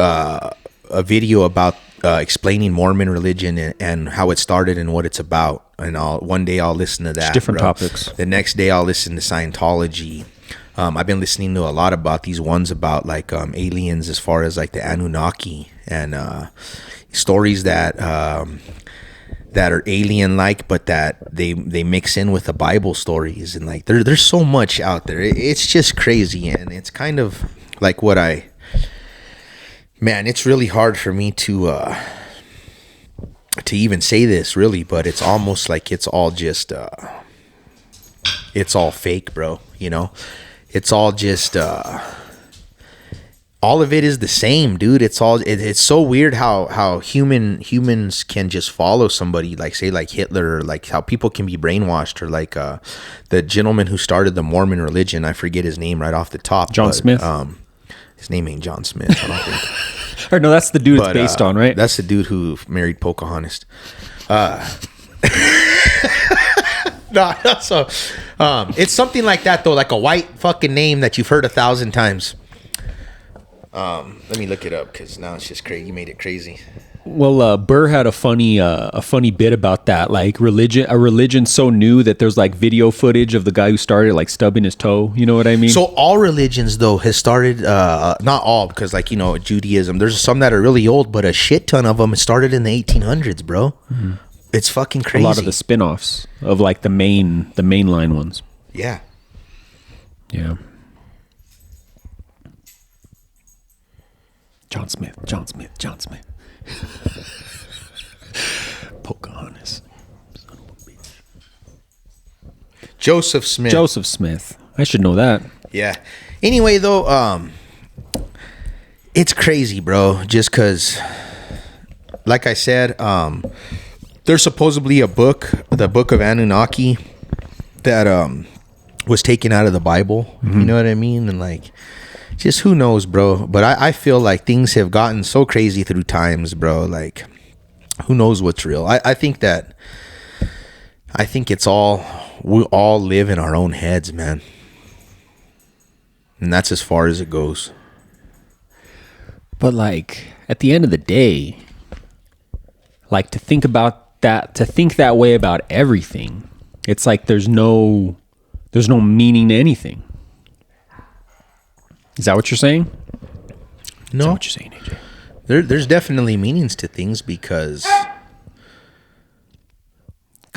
a video about explaining Mormon religion and how it started and what it's about. And one day I'll listen to that. Different topics. The next day I'll listen to Scientology. I've been listening to a lot about these ones about like aliens, as far as like the Anunnaki and stories that are alien like, but that they mix in with the Bible stories, and like there's so much out there. It's just crazy, and it's kind of like man, it's really hard for me to even say this really, but it's almost like it's all just it's all fake, bro. You know, it's all just all of it is the same, dude. It's so weird how humans can just follow somebody, like say like Hitler, or like how people can be brainwashed, or like the gentleman who started the Mormon religion. I forget his name right off the top. John Smith. His name ain't John Smith, I don't think. Or no, that's the dude it's based on, right? That's the dude who married Pocahontas. No, so it's something like that though, like a white fucking name that you've heard 1,000 times. Let me look it up, because now it's just crazy. You made it crazy. Well, Burr had a funny bit about that. Like a religion so new that there's like video footage of the guy who started like stubbing his toe. You know what I mean? So all religions though has started, not all, because like, you know, Judaism, there's some that are really old, but a shit ton of them started in the 1800s, bro. Mm-hmm. It's fucking crazy. A lot of the spin-offs of like the mainline ones. Yeah. Yeah. John Smith. Pocahontas. Son of a bitch. Joseph Smith. I should know that. Yeah. Anyway, though, it's crazy, bro. Just because, like I said, there's supposedly a book, the Book of Anunnaki, that was taken out of the Bible. Mm-hmm. You know what I mean? And like, just who knows, bro. But I feel like things have gotten so crazy through times, bro. Like, who knows what's real? I think it's all, we all live in our own heads, man. And that's as far as it goes. But like, at the end of the day, like to think that way about everything, it's like there's no meaning to anything. Is that what you're saying? No. Is that what you're saying, AJ? There's definitely meanings to things, because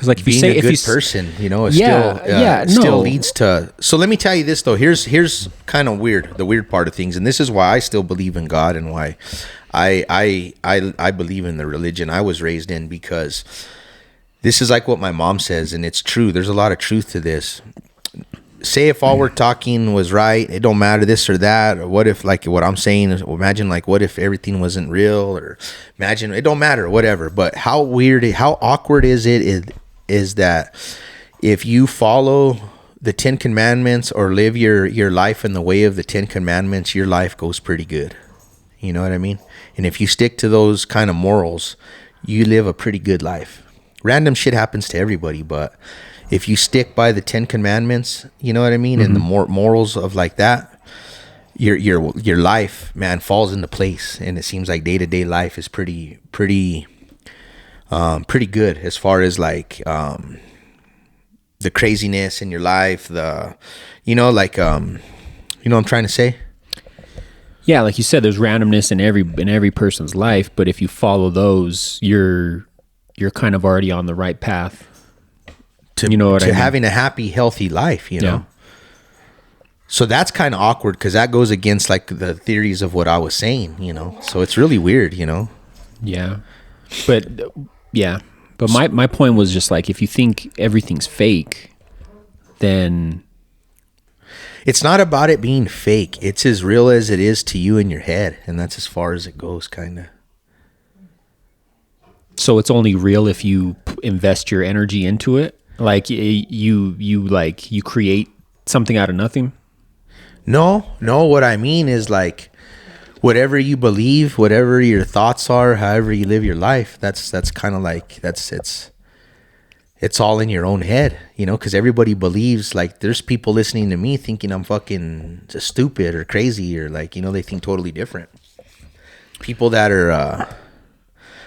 like if being you say, a good person, you know, still leads to. So let me tell you this though. Here's kind of weird, the weird part of things, and this is why I still believe in God and why I believe in the religion I was raised in, because this is like what my mom says, and it's true. There's a lot of truth to this. Say if all we're talking was right, it don't matter this or that, or what if like what I'm saying is, imagine like what if everything wasn't real, or imagine it don't matter, whatever. But how awkward is that if you follow the 10 Commandments or live your life in the way of the 10 Commandments, your life goes pretty good. You know what I mean? And if you stick to those kind of morals, you live a pretty good life. Random shit happens to everybody, but if you stick by the 10 Commandments, you know what I mean, mm-hmm. and the morals of like that, your life, man, falls into place, and it seems like day-to-day life is pretty good as far as like the craziness in your life, you know what I'm trying to say? Yeah, like you said, there's randomness in every person's life, but if you follow those, you're kind of already on the right path. To having a happy, healthy life, you know? Yeah. So that's kind of awkward, because that goes against like the theories of what I was saying, you know? So it's really weird, you know? Yeah. But my point was just like, if you think everything's fake, then it's not about it being fake. It's as real as it is to you in your head, and that's as far as it goes, kind of. So it's only real if you invest your energy into it? Like you create something out of nothing? No, what I mean is like whatever you believe, whatever your thoughts are, however you live your life, that's kind of like it's all in your own head, you know, because everybody believes, like there's people listening to me thinking I'm fucking just stupid or crazy, or like, you know, they think totally different. People that are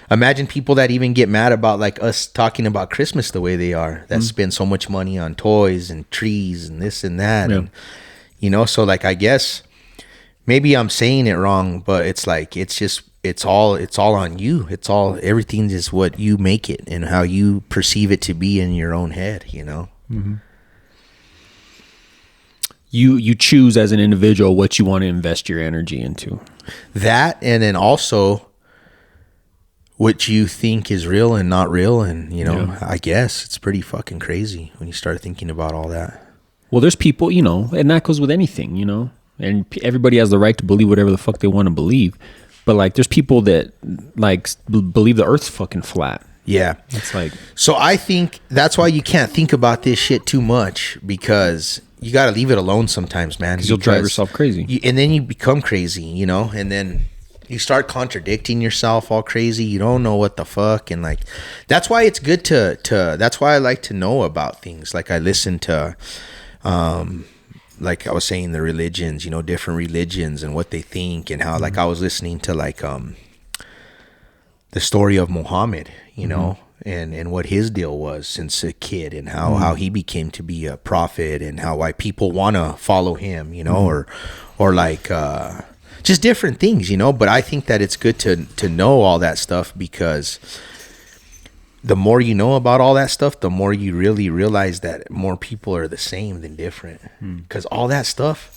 imagine people that even get mad about like us talking about Christmas the way they are, that spend so much money on toys and trees and this and that. And you know, so like I guess maybe I'm saying it wrong, but it's like it's all on you. Everything is what you make it and how you perceive it to be in your own head, you know. Mm-hmm. You choose as an individual what you want to invest your energy into. That, and then also what you think is real and not real. And, you know, I guess it's pretty fucking crazy when you start thinking about all that. Well, there's people, you know, and that goes with anything, you know, and everybody has the right to believe whatever the fuck they want to believe. But like, there's people that like believe the earth's fucking flat. Yeah. It's like, so I think that's why you can't think about this shit too much, because you got to leave it alone sometimes, man. Because you'll drive yourself crazy. And then you become crazy, you know, and then you start contradicting yourself all crazy. You don't know what the fuck. And like, that's why it's good to that's why I like to know about things. Like I listen to, like I was saying, the religions, you know, different religions and what they think and how, like I was listening to like, the story of Muhammad, you know, and what his deal was since a kid, and how he became to be a prophet, and how why people want to follow him, you know, or like, just different things, you know. But I think that it's good to know all that stuff, because the more you know about all that stuff, the more you really realize that more people are the same than different. Because all that stuff,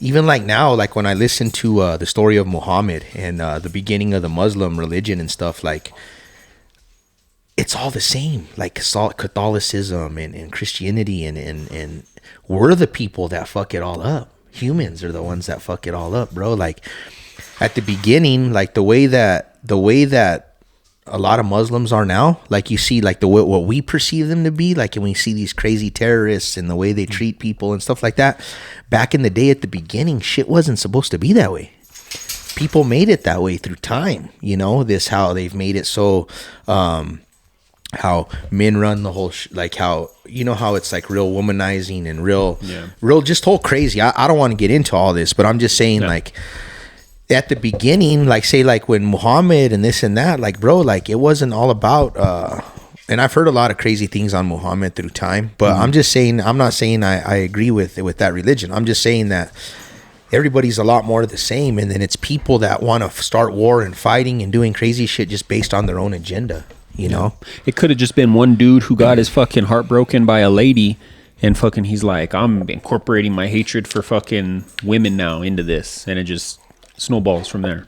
even like now, like when I listen to the story of Muhammad and the beginning of the Muslim religion and stuff, like it's all the same, like Catholicism and Christianity, and we're the people that fuck it all up. Humans are the ones that fuck it all up, bro. Like at the beginning, like the way that a lot of Muslims are now, like you see, like what we perceive them to be, like when we see these crazy terrorists and the way they treat people and stuff like that. Back in the day, at the beginning, shit wasn't supposed to be that way. People made it that way through time, you know. This how they've made it so. How men run the whole like how, you know, how it's like real womanizing and real just whole crazy. I don't want to get into all this, but I'm just saying like at the beginning, like say like when Muhammad and this and that, like bro, like it wasn't all about and I've heard a lot of crazy things on Muhammad through time, but I'm just saying, I'm not saying I agree with that religion. I'm just saying that everybody's a lot more the same, and then it's people that want to start war and fighting and doing crazy shit just based on their own agenda. You know, it could have just been one dude who got his fucking heart broken by a lady, and fucking he's like, I'm incorporating my hatred for fucking women now into this, and it just snowballs from there.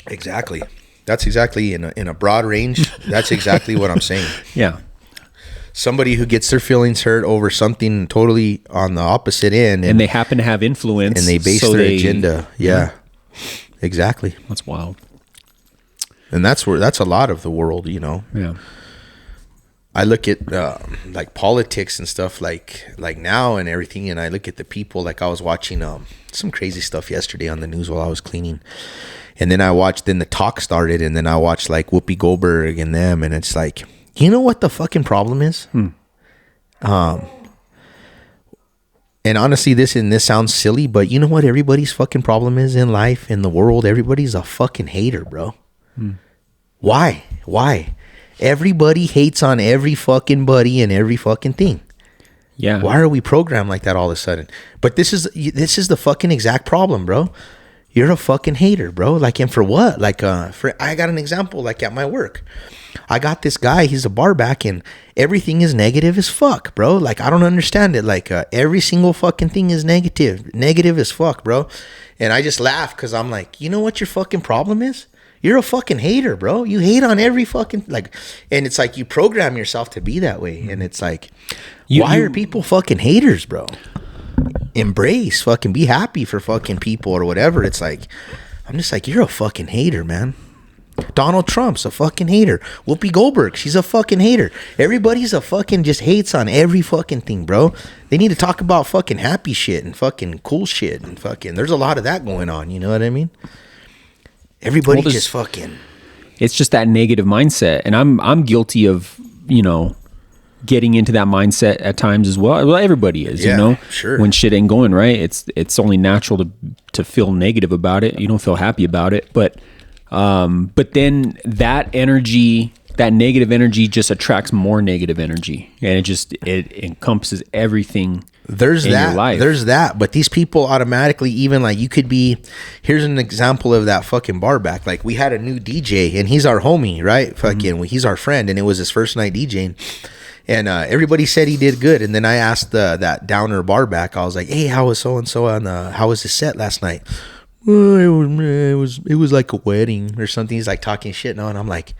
Exactly. That's exactly in a broad range. That's exactly what I'm saying. Yeah. Somebody who gets their feelings hurt over something totally on the opposite end, and they happen to have influence, and they base their agenda. Yeah. Exactly. That's wild. And that's a lot of the world, you know. Yeah. I look at like politics and stuff like now and everything, and I look at the people. Like I was watching some crazy stuff yesterday on the news while I was cleaning, and then the talk started, and then I watched like Whoopi Goldberg and them, and it's like, you know what the fucking problem is? And honestly, this sounds silly, but you know what everybody's fucking problem is in life, in the world? Everybody's a fucking hater, bro. Why? Everybody hates on every fucking buddy and every fucking thing. Yeah. Why are we programmed like that all of a sudden? But this is the fucking exact problem, bro. You're a fucking hater, bro. like, and for what? Like, I got an example, like at my work. I got this guy, he's a bar back, and everything is negative as fuck, bro. Like, I don't understand it. Like, every single fucking thing is negative as fuck, bro. And I just laugh because I'm like, you know what your fucking problem is? You're a fucking hater, bro. You hate on every fucking, like, and it's like you program yourself to be that way. And it's like, why are people fucking haters, bro? Embrace, fucking be happy for fucking people or whatever. It's like, I'm just like, you're a fucking hater, man. Donald Trump's a fucking hater. Whoopi Goldberg, she's a fucking hater. Everybody's a fucking just hates on every fucking thing, bro. They need to talk about fucking happy shit and fucking cool shit and fucking, there's a lot of that going on. You know what I mean? Everybody just fucking. It's just that negative mindset, and I'm guilty of, you know, getting into that mindset at times as well. Well, everybody is, you know. Sure. When shit ain't going right, it's only natural to feel negative about it. You don't feel happy about it, but But then that energy, that negative energy, just attracts more negative energy, and it encompasses everything. There's in that. your life. There's that. But these people automatically, even like you could be. Here's an example of that fucking bar back. Like we had a new DJ, and he's our homie, right? Fucking, he's our friend, and it was his first night DJing. And everybody said he did good. And then I asked that downer bar back. I was like, "Hey, how was so and so on? How was his set last night?" Well, it was like a wedding or something. He's like talking shit now, and I'm like,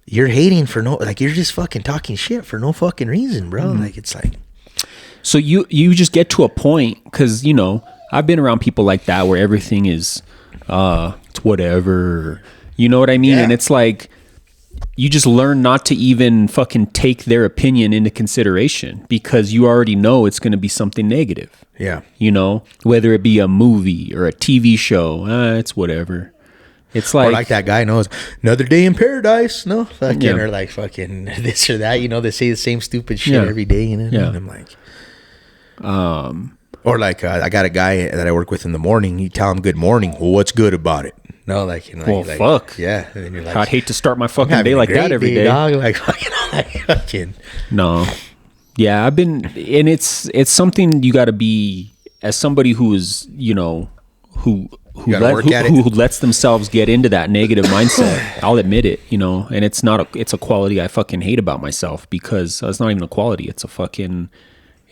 "You're hating for no, like you're just fucking talking shit for no fucking reason, bro." Like it's like, so you just get to a point, because you know I've been around people like that where everything is it's whatever, you know what I mean? Yeah. And it's like you just learn not to even fucking take their opinion into consideration, because you already know it's going to be something negative. yeah. You know, whether it be a movie or a TV show, it's whatever. It's Or like, like that guy knows another day in paradise, no? Fucking, Yeah. or like fucking this or that, you know, they say the same stupid shit Yeah. every day, you know? Yeah. And I'm like, or like, I got a guy that I work with in the morning, you tell him good morning. Well, what's good about it? No, like, you know, Well, like, fuck. Yeah. And then you're like, I'd hate to start my fucking having day a like great that every day. dog. Like, fucking. No. Yeah, I've been, and it's something you got to be, as somebody who is, you know, who gotta work at it. who lets themselves get into that negative mindset. I'll admit it, you know, and it's a quality I fucking hate about myself, because it's not even a quality. It's a fucking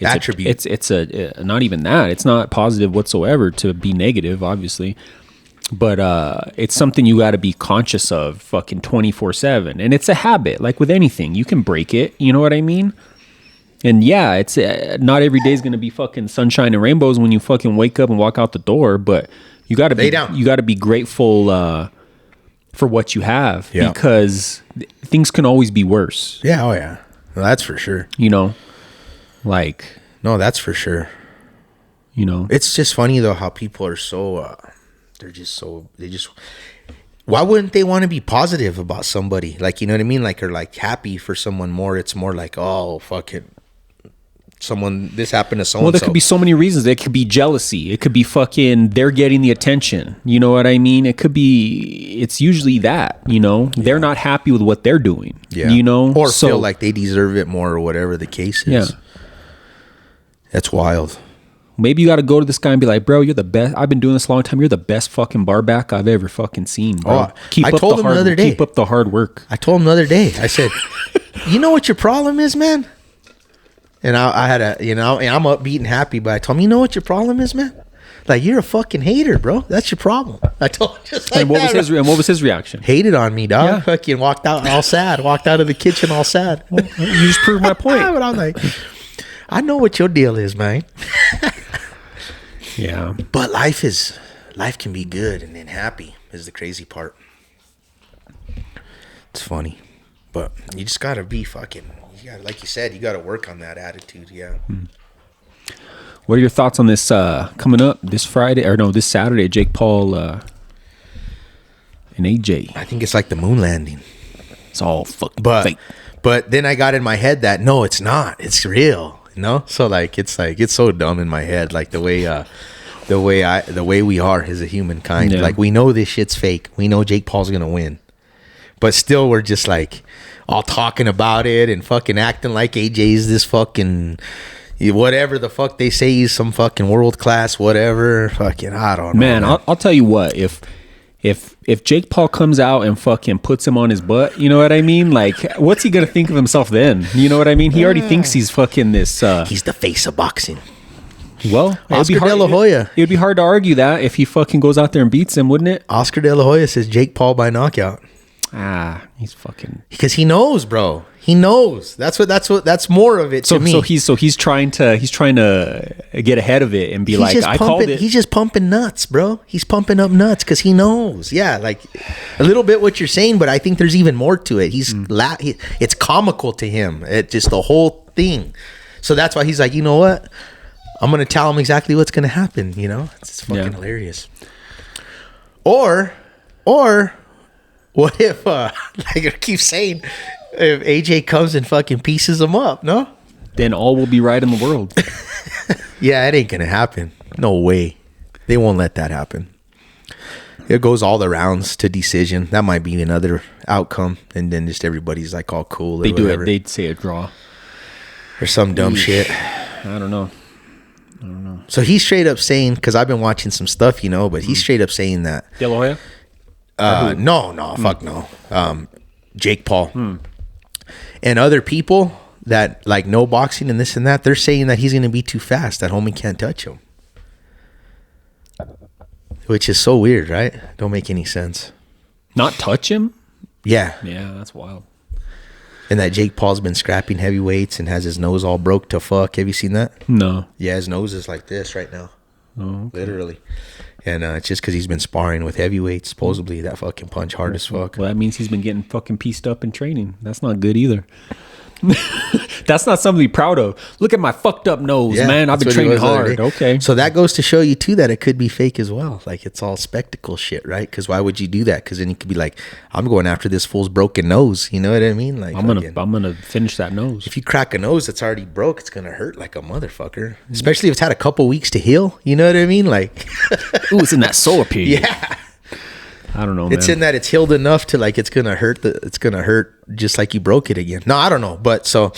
Attribute. It's not even that. It's not positive whatsoever to be negative, obviously. But it's something you got to be conscious of fucking 24/7. And it's a habit. Like with anything, you can break it. You know what I mean? And yeah, it's not every day is going to be fucking sunshine and rainbows when you fucking wake up and walk out the door. But you got to Lay down. You got to be grateful for what you have, Yeah. because things can always be worse. Yeah. Oh, yeah. Well, that's for sure. You know, like, No, that's for sure. you know, It's just funny, though, how people are so, why wouldn't they want to be positive about somebody? Like, you know what I mean? Like, or like happy for someone more. It's more like, oh, fuck it. This happened to someone. well, there could be so many reasons. It could be jealousy. It could be fucking they're getting the attention. You know what I mean? It could be. It's usually that. You know, they're not happy with what they're doing. Yeah. You know, or so, feel like they deserve it more, or whatever the case is. Yeah. That's wild. maybe you got to go to this guy and be like, bro, you're the best. I've been doing this a long time. You're the best fucking bar back I've ever fucking seen, bro. Oh, I told him the other day. Keep up the hard work. I told him the other day. I said, you know what your problem is, man? And I had a, and I'm upbeat and happy, but I told him, you know what your problem is, man? Like, you're a fucking hater, bro. That's your problem. I told him just like And what that. was his reaction? Hated on me, dog. Yeah. Fucking walked out all sad. Walked out of the kitchen all sad. You just proved my point. But I'm like, I know what your deal is, man. Yeah. But life can be good and then happy is the crazy part. It's funny. But you just gotta be like you said, you gotta work on that attitude, yeah. What are your thoughts on this coming up this Saturday, Jake Paul and AJ? I think it's like the moon landing. It's all fucking But fake. but then I got in my head that no, it's not. It's real. You know? So it's so dumb in my head, like the way we are as a humankind. Yeah. Like, we know this shit's fake. We know Jake Paul's gonna win. But still we're just like all talking about it and fucking acting like AJ's this fucking whatever the fuck they say, he's some fucking world class whatever. Fucking I don't know. Man, I'll tell you what, if Jake Paul comes out and fucking puts him on his butt, you know what I mean? Like, what's he gonna think of himself then? You know what I mean? He already thinks he's fucking this. He's the face of boxing. Well, Oscar De La Hoya. It would be hard to argue that if he fucking goes out there and beats him, wouldn't it? Oscar De La Hoya says Jake Paul by knockout. He's fucking. Because he knows, bro. He knows. That's more of it to me. So he's trying to get ahead of it and be like, I called it. He's just pumping nuts, bro. He's pumping up nuts because he knows. Yeah, like a little bit what you're saying, but I think there's even more to it. It's comical to him. It just the whole thing. So that's why he's like, you know what? I'm gonna tell him exactly what's gonna happen. You know, it's fucking hilarious. Or what if like I keep saying, if AJ comes and fucking pieces him up? No. Then all will be right in the world. Yeah, it ain't gonna happen. No way. They won't let that happen. it goes all the rounds to decision. That might be another outcome, and then just everybody's like all cool. Or They do whatever. it. They'd say a draw. Or some dumb shit. I don't know. So he's straight up saying, because I've been watching some stuff, but he's straight up saying that. De La Hoya? No, fuck no. Jake Paul and other people that like know boxing and this and that, they're saying that he's going to be too fast, that homie can't touch him. Which is so weird, right? Don't make any sense. Not touch him? Yeah. Yeah, that's wild. And that Jake Paul's been scrapping heavyweights and has his nose all broke to fuck. Have you seen that? No. Yeah, his nose is like this right now. Oh, okay. Literally. And it's just because he's been sparring with heavyweights. Supposedly that fucking punch hard as fuck. Well, that means he's been getting fucking pieced up in training. That's not good either. That's not something to be proud of. Look at my fucked up nose, man. I've been that's what he training was the other hard. day. Okay. So that goes to show you too that it could be fake as well. Like it's all spectacle shit, right? Because why would you do that? Because then you could be like, I'm going after this fool's broken nose. You know what I mean? Like I'm gonna finish that nose. if you crack a nose that's already broke, it's gonna hurt like a motherfucker. Especially if it's had a couple weeks to heal. You know what I mean? Like Ooh, it's in that solar period. yeah. I don't know, It's man. in that it's healed enough to like it's gonna hurt just like you broke it again. No, I don't know. But so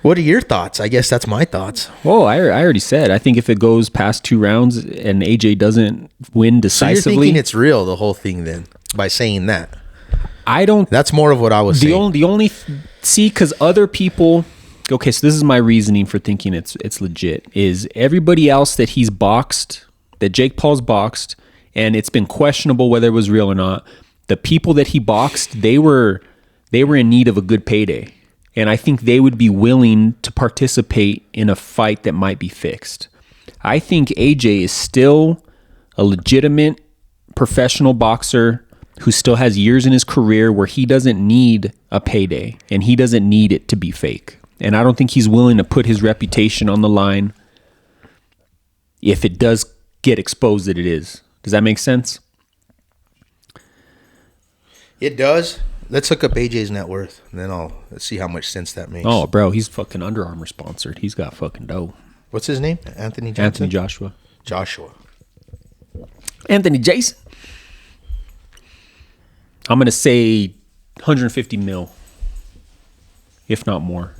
what are your thoughts? I guess that's my thoughts. Well, I already said. I think if it goes past 2 rounds and AJ doesn't win So you're decisively, thinking it's real, the whole thing then, by saying that. I don't. That's more of what I was saying. The only see, because other people. Okay, so this is my reasoning for thinking it's legit. Is everybody else that he's boxed, that Jake Paul's boxed, and it's been questionable whether it was real or not. The people that he boxed, they were in need of a good payday, and I think they would be willing to participate in a fight that might be fixed. I think AJ is still a legitimate professional boxer who still has years in his career where he doesn't need a payday and he doesn't need it to be fake. And I don't think he's willing to put his reputation on the line if it does get exposed that it is. Does that make sense? It does. Let's look up AJ's net worth, and then let's see how much sense that makes. Oh, bro, he's fucking Under Armour sponsored. He's got fucking dough. What's his name? Anthony Johnson? Anthony Joshua. Joshua. Anthony Jason. I'm going to say 150 mil, if not more.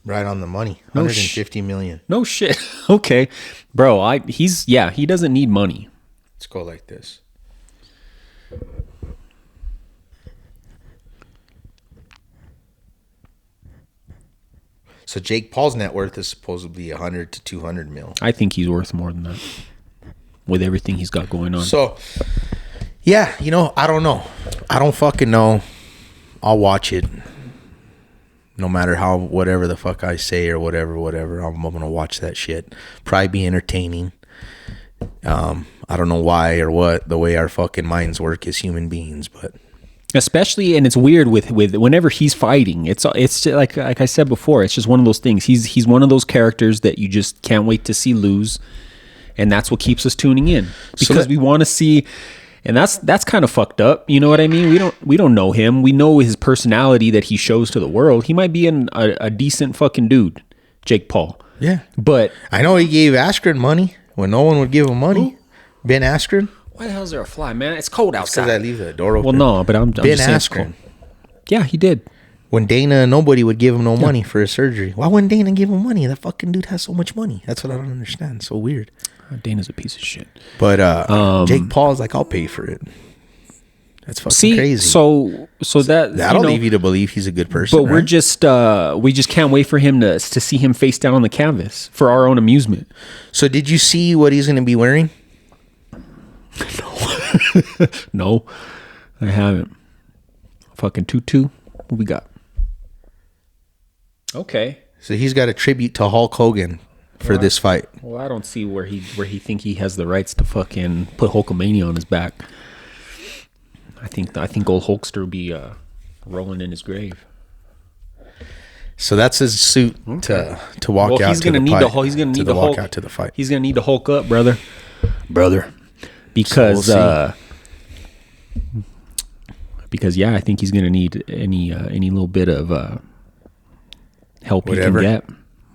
Right on the money. No 150 million. No shit. Okay. Bro, he doesn't need money. Let's go like this. So Jake Paul's net worth is supposedly 100 to 200 mil. I think he's worth more than that with everything he's got going on. So, yeah, I don't know. I don't fucking know. I'll watch it. No matter how, whatever the fuck I say or whatever, I'm going to watch that shit. Probably be entertaining. I don't know why or what, the way our fucking minds work as human beings, but... Especially, and it's weird with whenever he's fighting, it's like I said before, it's just one of those things. He's one of those characters that you just can't wait to see lose, and that's what keeps us tuning in because we want to see. And that's kind of fucked up. You know what I mean? We don't know him. We know his personality that he shows to the world. He might be a decent fucking dude, Jake Paul. Yeah. But I know he gave Askren money when no one would give him money. Who? Ben Askren. why the hell is there a fly, man? It's cold outside. Because I leave the door open. Well, no, but I'm Ben just saying it's Askren. cold. Yeah, he did. When Dana, nobody would give him no money for his surgery. Why wouldn't Dana give him money? That fucking dude has so much money. That's what I don't understand. So weird. Dana's a piece of shit. But Jake Paul's like, I'll pay for it. That's fucking See, crazy. so That'll leave you to believe he's a good person. But we just can't wait for him to see him face down on the canvas for our own amusement. So did you see what he's going to be wearing? No, I haven't. Fucking tutu. What we got? Okay. So he's got a tribute to Hulk Hogan for this fight. Well, I don't see where he think he has the rights to fucking put Hulkamania on his back. I think old Hulkster will be rolling in his grave. So that's his suit to walk out he's to gonna the need fight. the he's gonna need to the walk Hulk out to the fight. He's gonna need to Hulk up, brother. Because So because yeah, I think he's gonna need any little bit of help Whatever. he can get.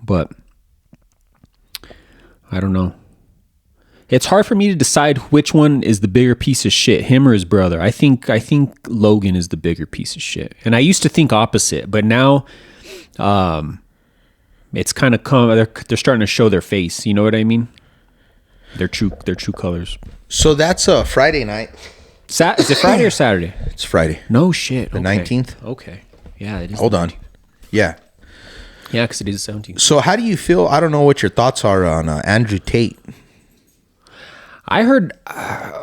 But I don't know. It's hard for me to decide which one is the bigger piece of shit, him or his brother. I think Logan is the bigger piece of shit. And I used to think opposite, but now it's kind of they're starting to show their face, you know what I mean? Their true colors. So that's a Friday night. Is it Friday or Saturday? It's Friday. No shit. The 19th? Okay. Yeah, it is. Hold on. Yeah. Yeah, because it is 17th. So how do you feel? I don't know what your thoughts are on Andrew Tate. I heard.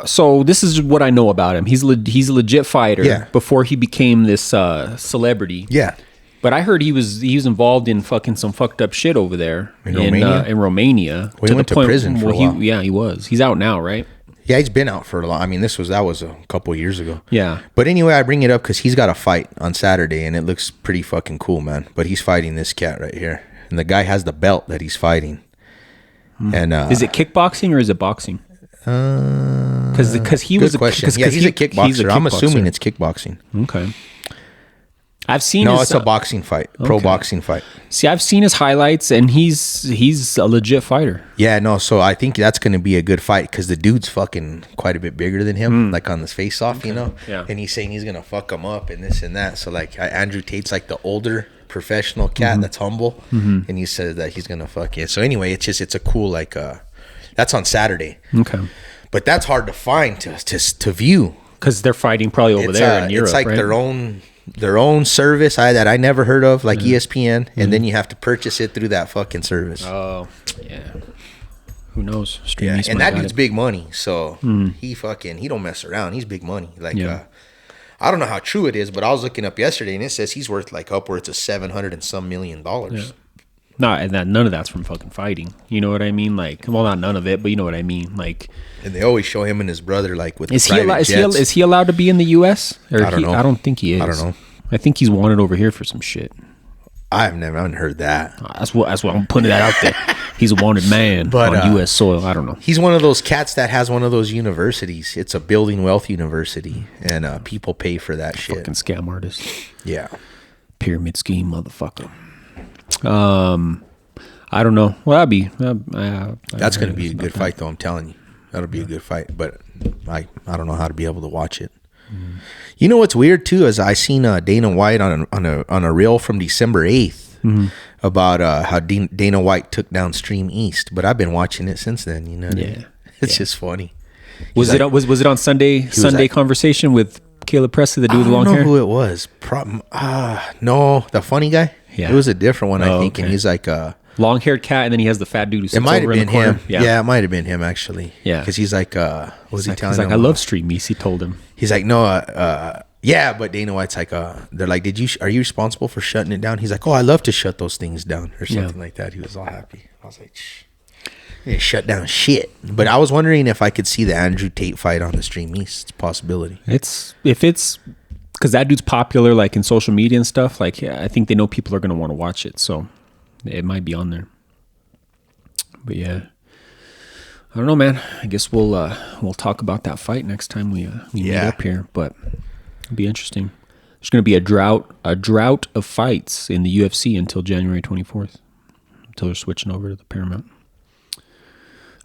So this is what I know about him. He's a legit fighter. Yeah. Before he became this celebrity. Yeah. But I heard he was involved in some fucked up shit over there in Romania. In Romania. Well, he went to prison for a while. He was. He's out now, right? Yeah, he's been out for a long. I mean, that was a couple of years ago. Yeah. But anyway, I bring it up because he's got a fight on Saturday, and it looks pretty fucking cool, man. But he's fighting this cat right here, and the guy has the belt that he's fighting. And is it kickboxing or is it boxing? Because he was good question. He's a kickboxer. I'm assuming it's kickboxing. Okay. I've seen. No, it's a boxing fight, pro boxing fight. See, I've seen his highlights, and he's a legit fighter. Yeah, no. So I think that's going to be a good fight because the dude's fucking quite a bit bigger than him, like on this face off, you know. Yeah. And he's saying he's going to fuck him up and this and that. So like Andrew Tate's like the older professional cat that's humble, and he says that he's going to fuck it. So anyway, it's a cool like that's on Saturday. Okay. But that's hard to find to view because they're fighting probably over there in Europe. It's like right? their own service that I never heard of, like ESPN, and then you have to purchase it through that fucking service. Oh, yeah. Who knows? Yeah, and that dude's big money, so he don't mess around. He's big money. Like I don't know how true it is, but I was looking up yesterday, and it says he's worth like upwards of $700 and some million. Yeah. No, and none of that's from fucking fighting. You know what I mean? Like, well, not none of it, but you know what I mean. Like, and they always show him and his brother like with is private jets. Is he allowed to be in the U.S.? Or I don't know. I don't think he is. I don't know. I think he's wanted over here for some shit. I haven't heard that. That's what I'm putting that out there. He's a wanted man on U.S. soil. I don't know. He's one of those cats that has one of those universities. It's a building wealth university, and people pay for that shit. Fucking scam artist. Yeah. Pyramid scheme, motherfucker. I don't know. Well, that's going to be a good fight, though. I'm telling you, that'll be a good fight. But I don't know how to be able to watch it. You know what's weird too is I seen Dana White on a reel from December 8th about how Dana White took down Stream East, but I've been watching it since then. You know, it's just funny. Was it on Sunday conversation with Caleb Presley, the dude with the long hair? I don't know who it was. No, the funny guy. Yeah, it was a different one, I think, and he's like long-haired cat, and then he has the fat dude who sits it might have over been in the corner. him. Yeah, it might have been him actually. Yeah, because he's like, what was he telling him? He's like, I love Stream East. He told him. He's like, no, yeah, but Dana White's like, they're like, are you responsible for shutting it down? He's like, oh, I love to shut those things down or something like that. He was all happy. I was like, shut down shit. But I was wondering if I could see the Andrew Tate fight on the Stream East. It's a possibility. If it's because that dude's popular, like in social media and stuff. Like, I think they know people are going to want to watch it, so it might be on there. But yeah, I don't know, man. I guess we'll talk about that fight next time we meet up here. But it'll be interesting. There's going to be a drought of fights in the UFC until January 24th, until they're switching over to the Paramount.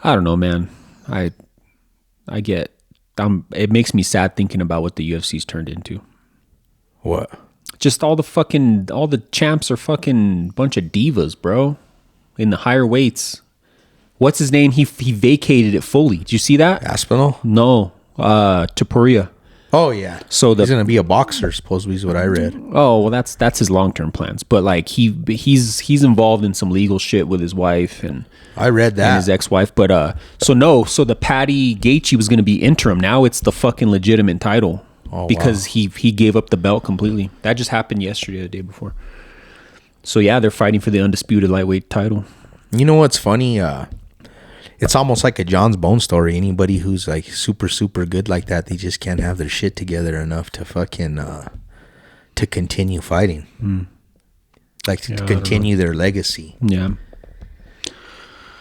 I don't know, man. It makes me sad thinking about what the UFC's turned into. What? Just all the champs are fucking bunch of divas, bro. In the higher weights. What's his name? He vacated it fully. Did you see that? Aspinall? No. Topuria. Oh yeah. So he's gonna be a boxer, supposedly is what I read. Oh well, that's his long-term plans. But like he's involved in some legal shit with his wife and I read that and his ex-wife. But so the Patty Gaethje was gonna be interim. Now it's the fucking legitimate title because he gave up the belt completely. That just happened yesterday, or the day before. So yeah, they're fighting for the undisputed lightweight title. You know what's funny? It's almost like a John's Bone story. Anybody who's like super, super good like that, they just can't have their shit together enough to fucking to continue fighting. Like to continue their legacy. Yeah.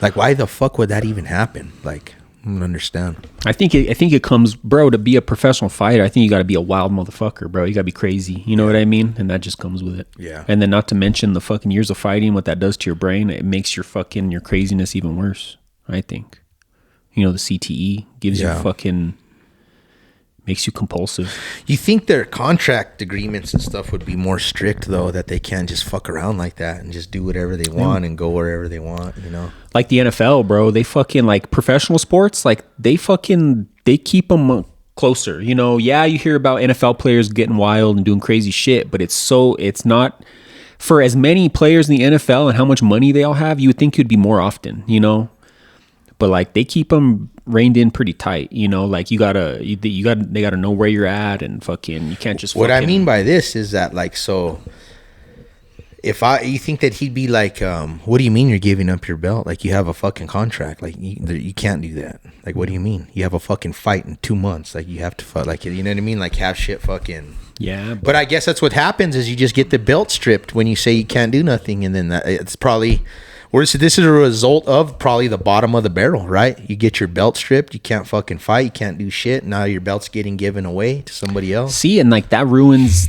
Like why the fuck would that even happen? Like I don't understand. I think it comes, bro, to be a professional fighter. I think you got to be a wild motherfucker, bro. You got to be crazy. You know what I mean? And that just comes with it. Yeah. And then not to mention the fucking years of fighting, what that does to your brain. It makes your craziness even worse, I think. You know, the CTE gives you Yeah. fucking, makes you compulsive. You think their contract agreements and stuff would be more strict though, that they can't just fuck around like that and just do whatever they want and go wherever they want, you know? Like the NFL, bro, they fucking, like professional sports, like they keep them closer. You know, yeah, you hear about NFL players getting wild and doing crazy shit, but it's not for as many players in the NFL and how much money they all have. You would think it'd be more often, you know, but like they keep them reined in pretty tight. You know, like they gotta know where you're at and fucking you can't just. What I mean by this is that like, so you think that he'd be like, what do you mean you're giving up your belt? Like you have a fucking contract. Like you can't do that. Like, what do you mean? You have a fucking fight in 2 months. Like you have to fight. Like, you know what I mean? Like have shit fucking. Yeah. But I guess that's what happens is you just get the belt stripped when you say you can't do nothing. And then it's probably, this is a result of probably the bottom of the barrel, right? You get your belt stripped. You can't fucking fight. You can't do shit. Now your belt's getting given away to somebody else. See, and like that ruins.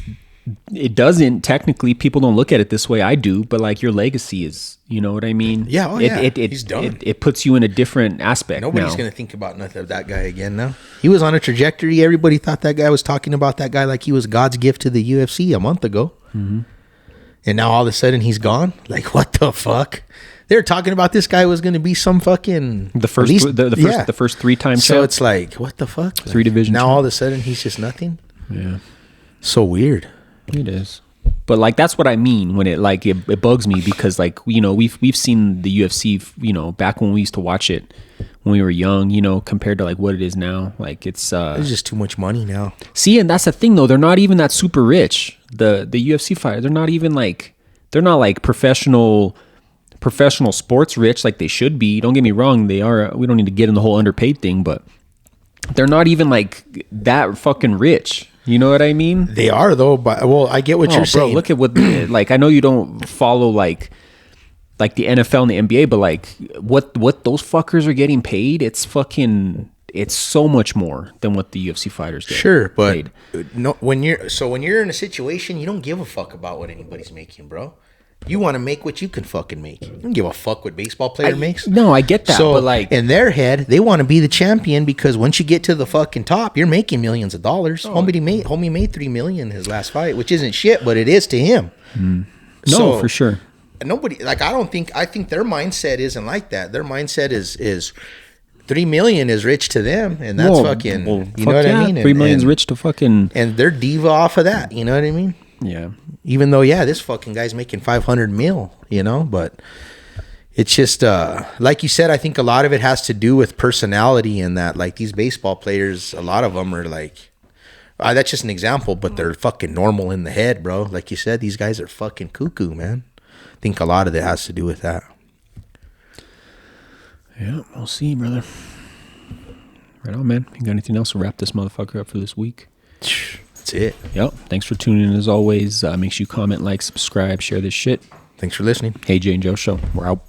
It doesn't technically. People don't look at it this way. I do, but like your legacy is. You know what I mean? Yeah. Oh, yeah. He's done. It puts you in a different aspect. Nobody's now. going to think about nothing of that guy again now. He was on a trajectory. Everybody thought that guy was talking about that guy like he was God's gift to the UFC a month ago. Mm-hmm. And now all of a sudden he's gone. Like, what the fuck? They were talking about this guy was going to be some fucking the first 3-time So champ. it's like, what the fuck? 3 division. Now champ. all of a sudden he's just nothing. Yeah. So weird. It is. But like that's what I mean when it bugs me because like, you know, we've seen the UFC, you know, back when we used to watch it when we were young, you know, compared to like what it is now. Like it's there's just too much money now. See, and that's the thing though, they're not even that super rich. The UFC fighters, they're not like professional sports rich like they should be. Don't get me wrong, they are. We don't need to get in the whole underpaid thing, but they're not even like that fucking rich. You know what I mean? They are though, but I get what you're saying. Look at what like I know you don't follow like the NFL and the NBA, but like what those fuckers are getting paid, it's so much more than what the UFC fighters get. Sure, but paid. no, when you're in a situation, you don't give a fuck about what anybody's making, bro. You want to make what you can fucking make. You don't give a fuck what baseball player makes. No, I get that. So but like in their head, they want to be the champion because once you get to the fucking top, you're making millions of dollars. Homie made $3 million his last fight, which isn't shit, but it is to him. No, for sure. Nobody like I think their mindset isn't like that. Their mindset is 3 million is rich to them, and that's you know what I mean? 3 million's rich to fucking, and they're diva off of that. You know what I mean? Yeah. Even though, this fucking guy's making 500 mil, you know, but it's just, like you said, I think a lot of it has to do with personality and that, like, these baseball players, a lot of them are like, that's just an example, but they're fucking normal in the head, bro. Like you said, these guys are fucking cuckoo, man. I think a lot of it has to do with that. Yeah, we'll see, brother. Right on, man. You got anything else to wrap this motherfucker up for this week? That's it. Yep. Thanks for tuning in as always. Make sure you comment, like, subscribe, share this shit. Thanks for listening. Hey, Jay and Joe Show. We're out.